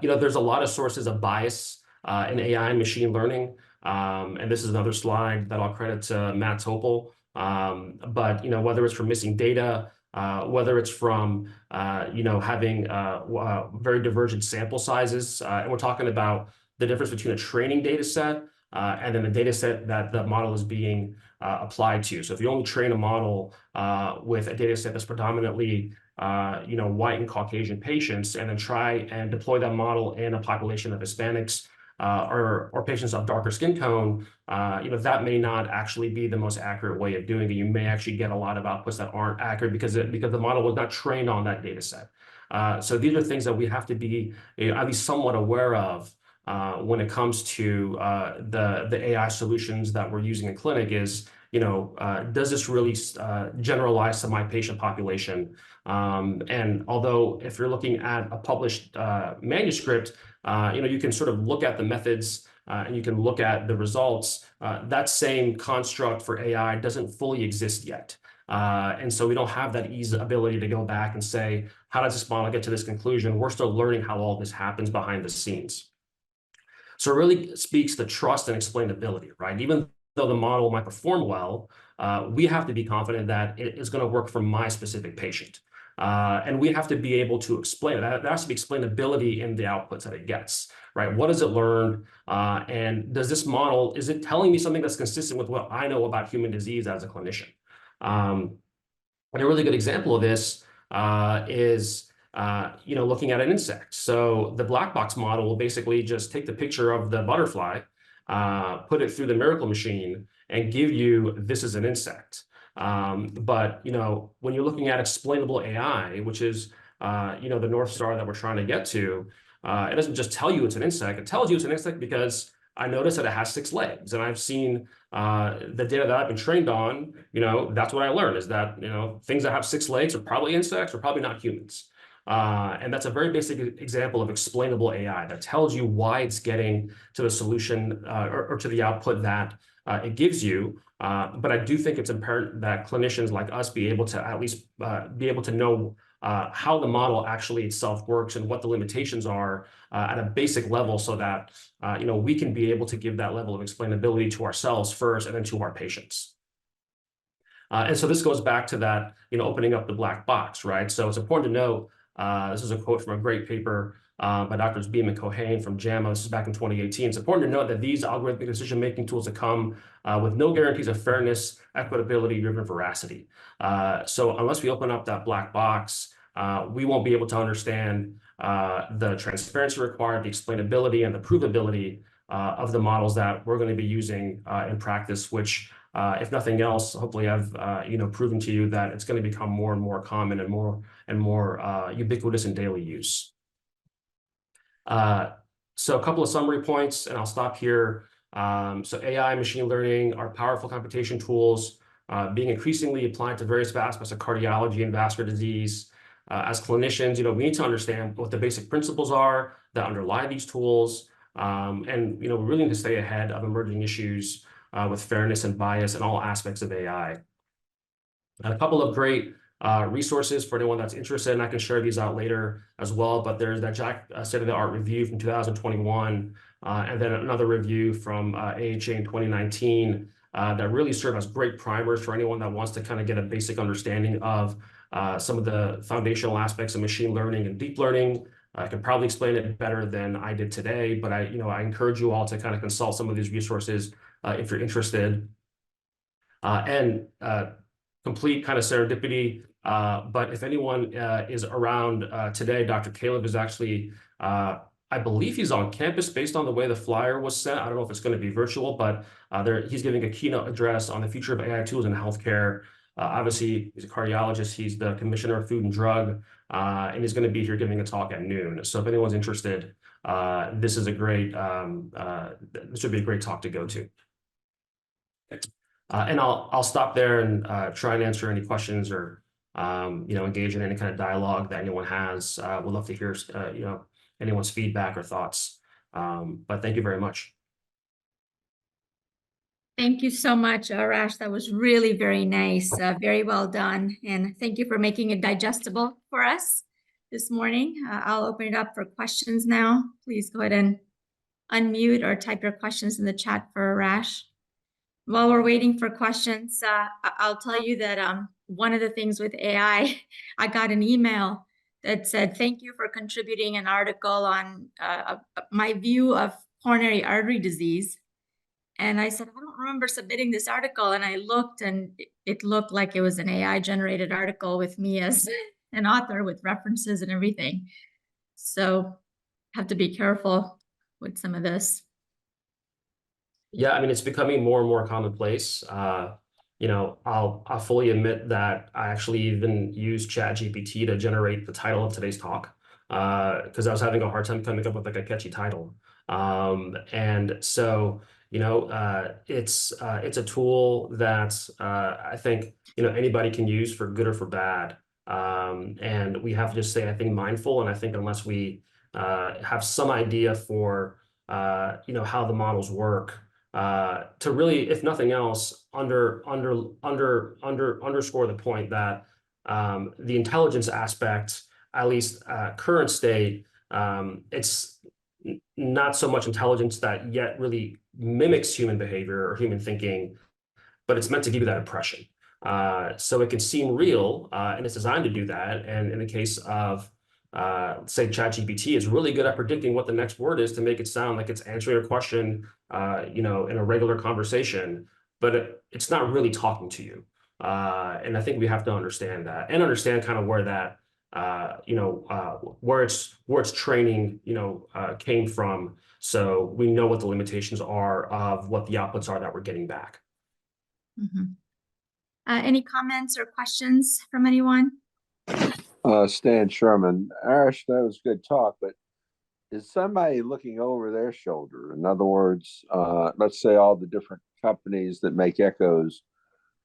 There's a lot of sources of bias in AI and machine learning. And this is another slide that I'll credit to Matt Topol. But whether it's from missing data, whether it's from having very divergent sample sizes, and we're talking about the difference between a training data set and then the data set that the model is being applied to. So if you only train a model with a data set that's predominantly white and Caucasian patients, and then try and deploy that model in a population of Hispanics or patients of darker skin tone, that may not actually be the most accurate way of doing it. You may actually get a lot of outputs that aren't accurate because the model was not trained on that data set. So these are things that we have to be at least somewhat aware of when it comes to the AI solutions that we're using in clinic. Is does this really generalize to my patient population? And although if you're looking at a published manuscript, you can sort of look at the methods and you can look at the results. That same construct for AI doesn't fully exist yet. And so we don't have that easy ability to go back and say, how does this model get to this conclusion? We're still learning how all this happens behind the scenes. So it really speaks to trust and explainability, right? Even though the model might perform well, we have to be confident that it is going to work for my specific patient. And we have to be able to explain it. There has to be explainability in the outputs that it gets, right? What does it learn? And does this model, is it telling me something that's consistent with what I know about human disease as a clinician? And a really good example of this is looking at an insect. So the black box model will basically just take the picture of the butterfly, put it through the miracle machine, and give you this is an insect. But when you're looking at explainable AI, which is the North Star that we're trying to get to, it doesn't just tell you it's an insect. It tells you it's an insect because I noticed that it has 6 legs, and I've seen the data that I've been trained on. That's what I learned, is that things that have 6 legs are probably insects or probably not humans. And that's a very basic example of explainable AI that tells you why it's getting to the solution or to the output that it gives you. But I do think it's imperative that clinicians like us be able to at least be able to know how the model actually itself works and what the limitations are at a basic level, so that we can be able to give that level of explainability to ourselves first and then to our patients. And so this goes back to that, opening up the black box, right? So it's important to know, this is a quote from a great paper by Drs. Beam and Cohane from JAMA. This is back in 2018. It's important to note that these algorithmic decision-making tools have come with no guarantees of fairness, equitability, or even veracity. So unless we open up that black box, we won't be able to understand the transparency required, the explainability, and the provability of the models that we're going to be using in practice, which, if nothing else, hopefully I've proven to you that it's going to become more and more common and more ubiquitous in daily use. So a couple of summary points, and I'll stop here. So AI, machine learning are powerful computation tools being increasingly applied to various aspects of cardiology and vascular disease. As clinicians, we need to understand what the basic principles are that underlie these tools, and we really need to stay ahead of emerging issues with fairness and bias in all aspects of AI. And a couple of great resources for anyone that's interested, and I can share these out later as well, but there's that Jack state-of-the-art review from 2021, and then another review from AHA in 2019 that really serve as great primers for anyone that wants to kind of get a basic understanding of some of the foundational aspects of machine learning and deep learning. I could probably explain it better than I did today, but I encourage you all to kind of consult some of these resources if you're interested. And complete kind of serendipity, but if anyone is around today, Dr. Caleb is actually, I believe he's on campus based on the way the flyer was sent. I don't know if it's going to be virtual, but he's giving a keynote address on the future of AI tools in healthcare. Obviously, he's a cardiologist. He's the commissioner of Food and Drug, and he's going to be here giving a talk at noon. So if anyone's interested, this is a great, this would be a great talk to go to. And I'll stop there and try and answer any questions or engage in any kind of dialogue that anyone has. We'd love to hear anyone's feedback or thoughts. But thank you very much. Thank you so much, Arash. That was really very nice. Very well done. And thank you for making it digestible for us this morning. I'll open it up for questions now. Please go ahead and unmute or type your questions in the chat for Arash. While we're waiting for questions, I'll tell you that one of the things with AI, I got an email that said, thank you for contributing an article on my view of coronary artery disease. And I said, I don't remember submitting this article. And I looked, and it looked like it was an AI-generated article with me as an author with references and everything. So have to be careful with some of this. Yeah, I mean, it's becoming more and more commonplace. I'll fully admit that I actually even used ChatGPT to generate the title of today's talk because I was having a hard time coming up with like a catchy title. And so, It's a tool that I think anybody can use for good or for bad. And we have to just stay, I think, mindful. And I think unless we have some idea for how the models work, to really, if nothing else, underscore the point that the intelligence aspect, at least current state, it's not so much intelligence that yet really mimics human behavior or human thinking, but it's meant to give you that impression. So it can seem real, and it's designed to do that. And in the case of, say, ChatGPT is really good at predicting what the next word is to make it sound like it's answering a question, in a regular conversation, but it's not really talking to you. And I think we have to understand that and understand kind of where that, where its training, came from. So we know what the limitations are of what the outputs are that we're getting back. Any comments or questions from anyone? Stan Sherman. Arash, that was good talk, but is somebody looking over their shoulder? In other words, let's say all the different companies that make echoes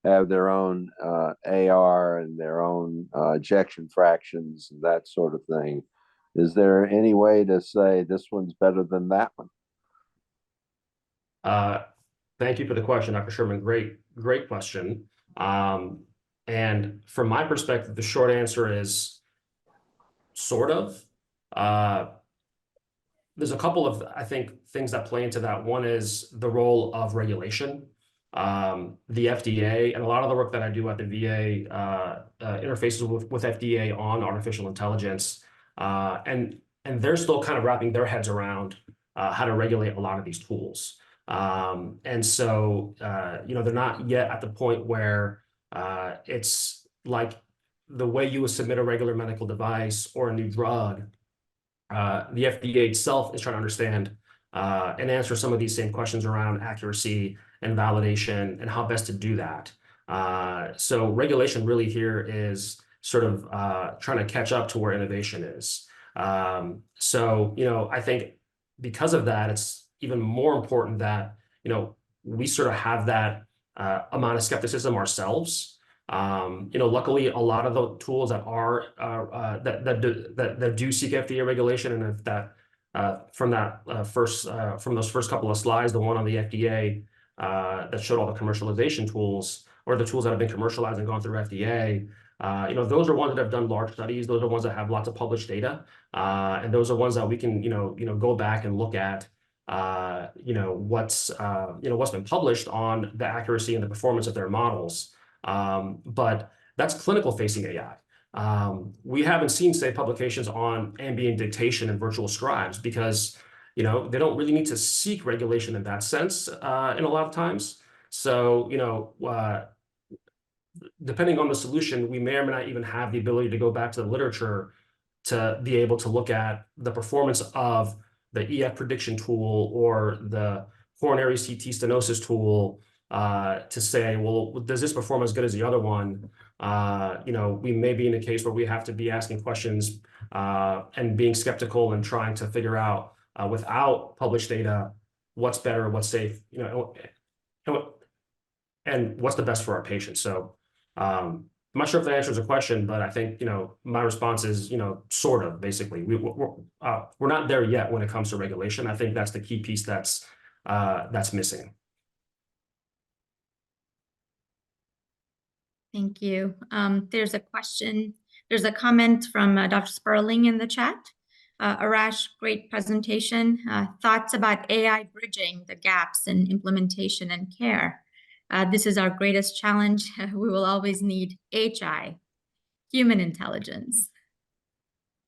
have their own AR and their own ejection fractions and that sort of thing. Is there any way to say this one's better than that one? Thank you for the question, Dr. Sherman. Great question. And from my perspective, the short answer is sort of. There's a couple of, I think, things that play into that. One is the role of regulation. The FDA and a lot of the work that I do at the VA interfaces with FDA on artificial intelligence, and they're still kind of wrapping their heads around how to regulate a lot of these tools. And so, they're not yet at the point where it's like the way you would submit a regular medical device or a new drug. The FDA itself is trying to understand and answer some of these same questions around accuracy and validation and how best to do that. So regulation really here is sort of trying to catch up to where innovation is. So, I think because of that, it's even more important that, we sort of have that amount of skepticism ourselves. Luckily, a lot of the tools that are that do seek FDA regulation, and if that from those first couple of slides, the one on the FDA that showed all the commercialization tools or the tools that have been commercialized and gone through FDA, those are ones that have done large studies. Those are ones that have lots of published data, and those are ones that we can go back and look at. What's been published on the accuracy and the performance of their models. But that's clinical facing AI. We haven't seen, say, publications on ambient dictation and virtual scribes because, they don't really need to seek regulation in that sense in a lot of times. So, depending on the solution, we may or may not even have the ability to go back to the literature to be able to look at the performance of the EF prediction tool or the coronary CT stenosis tool to say, well, does this perform as good as the other one? We may be in a case where we have to be asking questions and being skeptical and trying to figure out without published data, what's better, what's safe, and what's the best for our patients. So I'm not sure if that answers the question, but I think, my response is, sort of, basically. We're not there yet when it comes to regulation. I think that's the key piece that's missing. Thank you. There's a comment from Dr. Sperling in the chat. Arash, great presentation. Thoughts about AI bridging the gaps in implementation and care. This is our greatest challenge. We will always need HI, human intelligence.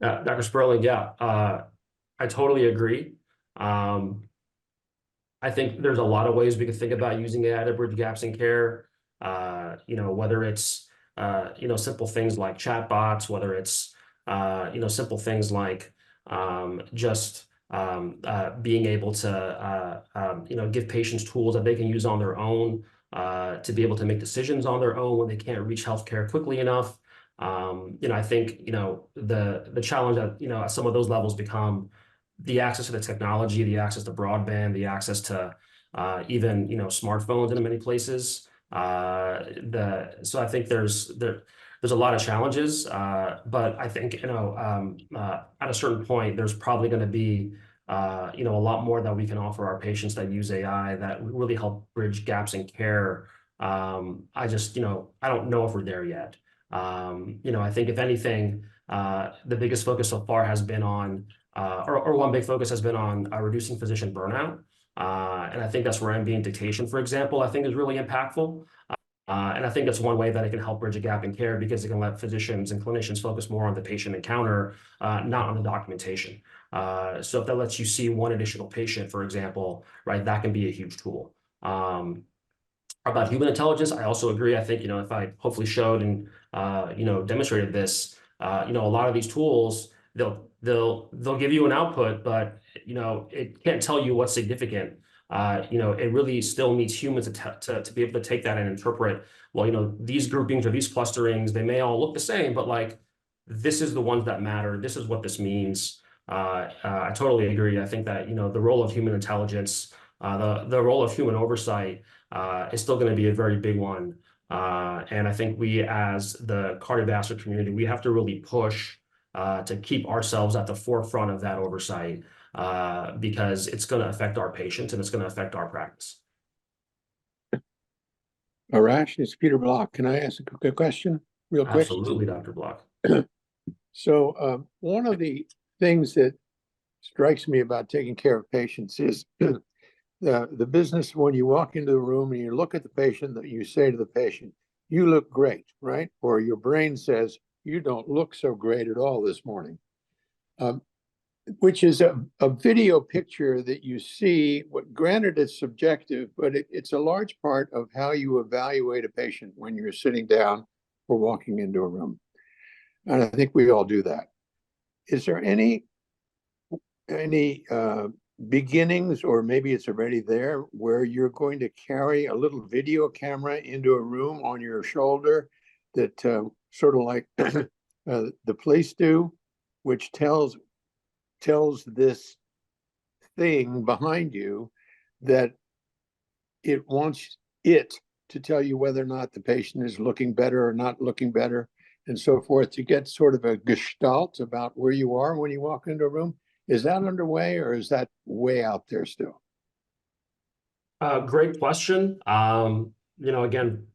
Dr. Sperling, yeah, I totally agree. I think there's a lot of ways we could think about using AI to bridge gaps in care. Whether it's simple things like chatbots, whether it's simple things like just being able to give patients tools that they can use on their own to be able to make decisions on their own when they can't reach healthcare quickly enough. I think the challenge at some of those levels become the access to the technology, the access to broadband, the access to even, smartphones in many places. So I think there's a lot of challenges, but I think, at a certain point, there's probably going to be, a lot more that we can offer our patients that use AI that really help bridge gaps in care. I just, I don't know if we're there yet. I think if anything, the biggest focus so far has been on, or one big focus has been on reducing physician burnout. And I think that's where ambient dictation, for example, I think is really impactful. And I think that's one way that it can help bridge a gap in care because it can let physicians and clinicians focus more on the patient encounter, not on the documentation. So if that lets you see one additional patient, for example, right, that can be a huge tool. About human intelligence, I also agree. I think, if I hopefully showed and, demonstrated this, a lot of these tools, they'll give you an output, but, it can't tell you what's significant. It really still needs humans to be able to take that and interpret, well, these groupings or these clusterings, they may all look the same, but like, this is the ones that matter. This is what this means. I totally agree. I think that, the role of human intelligence, the role of human oversight, is still going to be a very big one. And I think we, as the cardiovascular community, we have to really push to keep ourselves at the forefront of that oversight because it's going to affect our patients and it's going to affect our practice. Arash, it's Peter Block. Can I ask a quick question real quick? Absolutely, Dr. Block. So one of the things that strikes me about taking care of patients is the business when you walk into the room and you look at the patient, that you say to the patient, you look great, right? Or your brain says, you don't look so great at all this morning, which is a video picture that you see. What, granted, it's subjective, but it's a large part of how you evaluate a patient when you're sitting down or walking into a room. And I think we all do that. Is there any beginnings, or maybe it's already there, where you're going to carry a little video camera into a room on your shoulder that sort of like the police do, which tells this thing behind you that it wants it to tell you whether or not the patient is looking better or not looking better, and so forth, to get sort of a gestalt about where you are when you walk into a room? Is that underway, or is that way out there still? Great question. Again,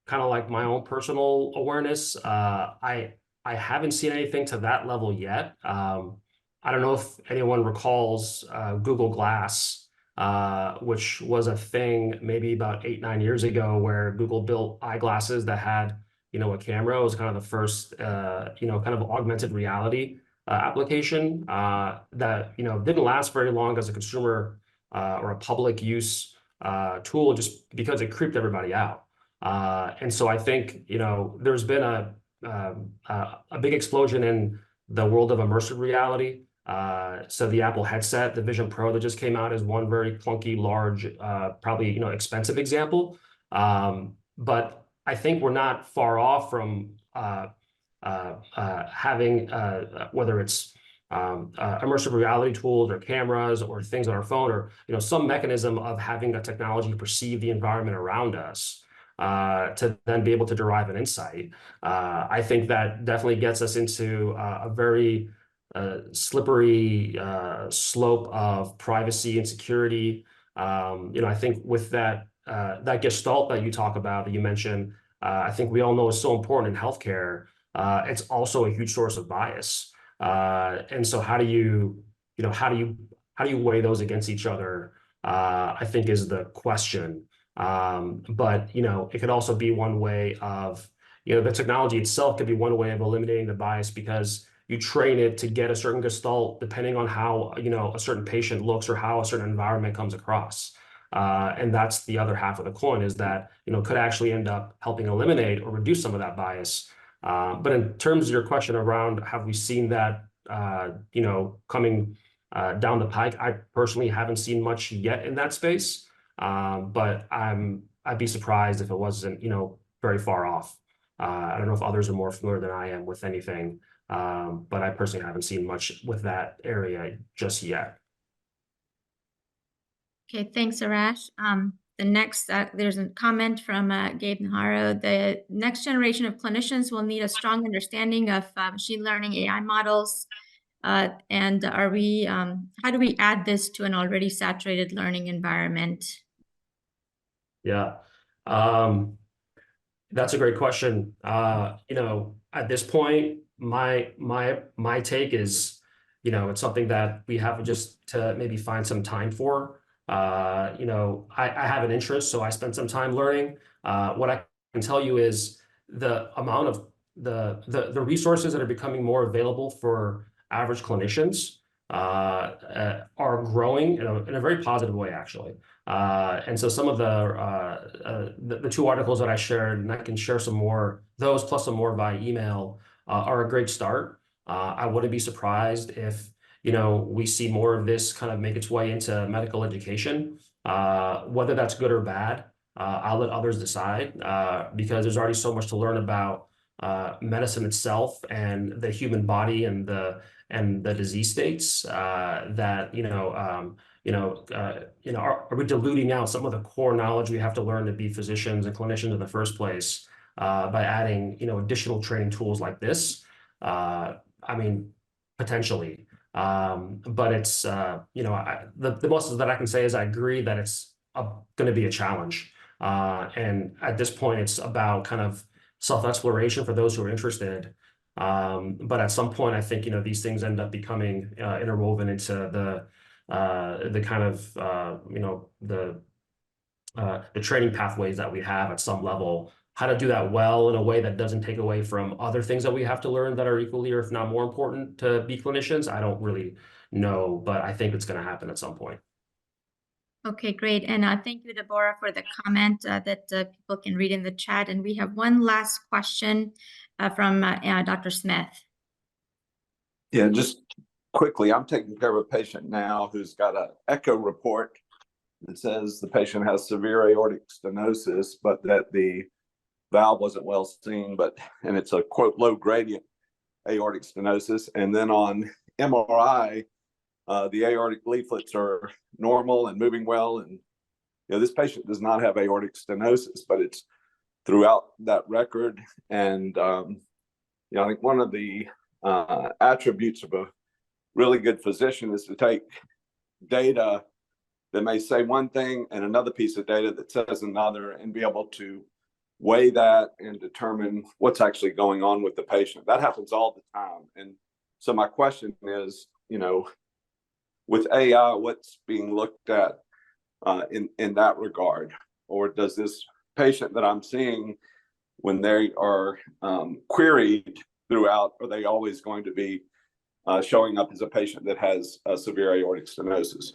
kind of like my own personal awareness, I haven't seen anything to that level yet. I don't know if anyone recalls Google Glass, which was a thing maybe about 8-9 years ago, where Google built eyeglasses that had, a camera. It was kind of the first, kind of augmented reality application that, didn't last very long as a consumer or a public use tool, just because it creeped everybody out. And so I think, there's been a big explosion in the world of immersive reality. So the Apple headset, the Vision Pro that just came out, is one very clunky, large, probably, expensive example. But I think we're not far off from having, whether it's immersive reality tools or cameras or things on our phone, or some mechanism of having a technology to perceive the environment around us, to then be able to derive an insight. I think that definitely gets us into a very slippery slope of privacy and security. I think with that gestalt that you talk about, that you mentioned, I think we all know is so important in healthcare. It's also a huge source of bias. And so how do you weigh those against each other? I think is the question. But it could also be one way of, the technology itself could be one way of eliminating the bias, because you train it to get a certain gestalt depending on how, a certain patient looks or how a certain environment comes across. And that's the other half of the coin, is that, could actually end up helping eliminate or reduce some of that bias. But in terms of your question around, have we seen that, coming down the pike, I personally haven't seen much yet in that space. But I'd be surprised if it wasn't, very far off. I don't know if others are more familiar than I am with anything, but I personally haven't seen much with that area just yet. Okay, thanks, Arash. The next, there's a comment from Gabe Naharo. The next generation of clinicians will need a strong understanding of machine learning AI models. And how do we add this to an already saturated learning environment? Yeah. That's a great question. At this point, my take is, it's something that we have just to maybe find some time for. I have an interest, so I spend some time learning. What I can tell you is the amount of the resources that are becoming more available for average clinicians are growing in a very positive way, actually. And so some of the two articles that I shared, and I can share some more, those plus some more by email, are a great start. I wouldn't be surprised if we see more of this kind of make its way into medical education. Whether that's good or bad, I'll let others decide, because there's already so much to learn about medicine itself and the human body and the disease states that are we diluting out some of the core knowledge we have to learn to be physicians and clinicians in the first place by adding additional training tools like this? I mean, potentially. But it's the most that I can say is I agree that it's going to be a challenge. And at this point, it's about kind of self-exploration for those who are interested. But at some point, I think these things end up becoming interwoven into the kind of the training pathways that we have at some level. How to do that well in a way that doesn't take away from other things that we have to learn that are equally, or if not more important, to be clinicians. I don't really know, but I think it's going to happen at some point. Okay, great. And thank you, Deborah, for the comment that people can read in the chat. And we have one last question from Dr. Smith. Yeah, just quickly, I'm taking care of a patient now who's got an echo report that says the patient has severe aortic stenosis, but that the valve wasn't well seen, and it's a quote low gradient aortic stenosis. And then on MRI, the aortic leaflets are normal and moving well. And this patient does not have aortic stenosis, but it's throughout that record. And I think one of the attributes of a really good physician is to take data that may say one thing and another piece of data that says another, and be able to weigh that and determine what's actually going on with the patient. That happens all the time. And so my question is, with AI, what's being looked at in that regard? Or does this patient that I'm seeing, when they are queried throughout, are they always going to be showing up as a patient that has a severe aortic stenosis?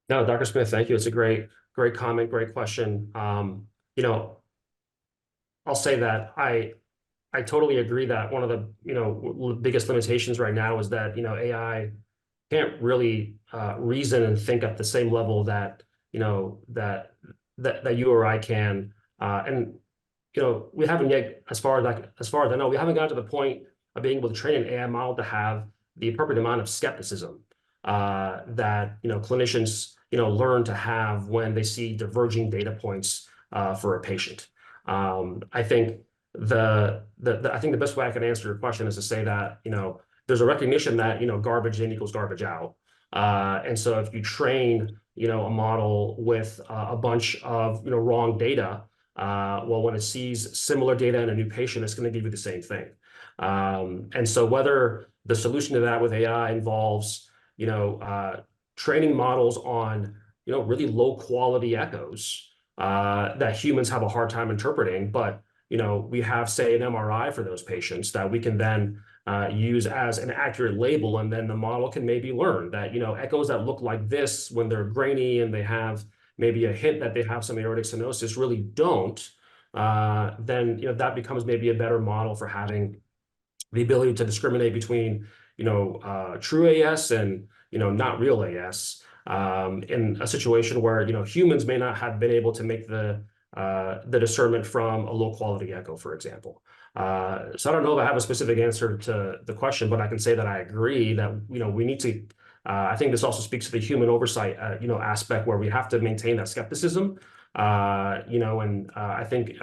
No, Dr. Smith, thank you. It's a great comment, great question. I'll say that I totally agree that one of the biggest limitations right now is that AI can't really reason and think at the same level that that you or I can. And we haven't yet, as far as I know, we haven't gotten to the point of being able to train an AI model to have the appropriate amount of skepticism that clinicians learn to have when they see diverging data points for a patient. I think the best way I can answer your question is to say that there's a recognition that garbage in equals garbage out, and so if you train a model with a bunch of wrong data, well, when it sees similar data in a new patient, it's going to give you the same thing. And so whether the solution to that with AI involves training models on really low quality echoes that humans have a hard time interpreting, but we have, say, an MRI for those patients that we can then use as an accurate label, and then the model can maybe learn that echoes that look like this when they're grainy and they have maybe a hint that they have some aortic stenosis really don't. Then that becomes maybe a better model for having the ability to discriminate between true AS and not real AS in a situation where humans may not have been able to make the discernment from a low quality echo, for example. So I don't know if I have a specific answer to the question, but I can say that I agree that we need to I think this also speaks to the human oversight, aspect where we have to maintain that skepticism. And I think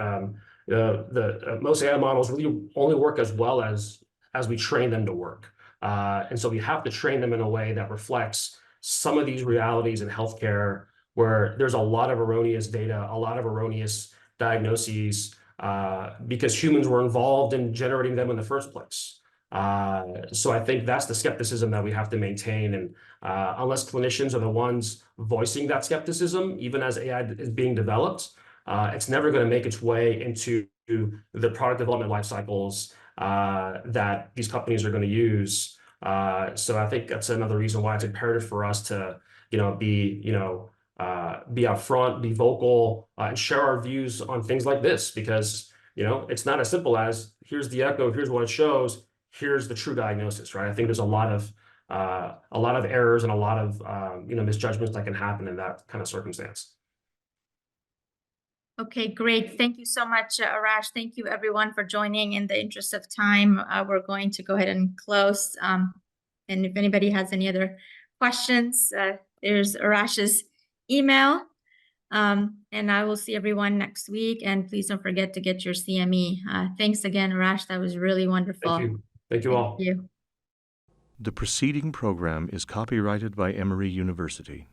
most AI models really only work as well as we train them to work. And so we have to train them in a way that reflects some of these realities in healthcare, where there's a lot of erroneous data, a lot of erroneous diagnoses, because humans were involved in generating them in the first place. So I think that's the skepticism that we have to maintain. And unless clinicians are the ones voicing that skepticism, even as AI is being developed, it's never going to make its way into the product development life cycles that these companies are going to use. So I think that's another reason why it's imperative for us to, be upfront, be vocal, and share our views on things like this, because, it's not as simple as here's the echo, here's what it shows, here's the true diagnosis, right? I think there's a lot of errors and a lot of, misjudgments that can happen in that kind of circumstance. Okay, great. Thank you so much, Arash. Thank you, everyone, for joining. In the interest of time, we're going to go ahead and close. And if anybody has any other questions, there's Arash's email. And I will see everyone next week. And please don't forget to get your CME. Thanks again, Arash. That was really wonderful. Thank you. Thank you all. Thank you. The preceding program is copyrighted by Emory University.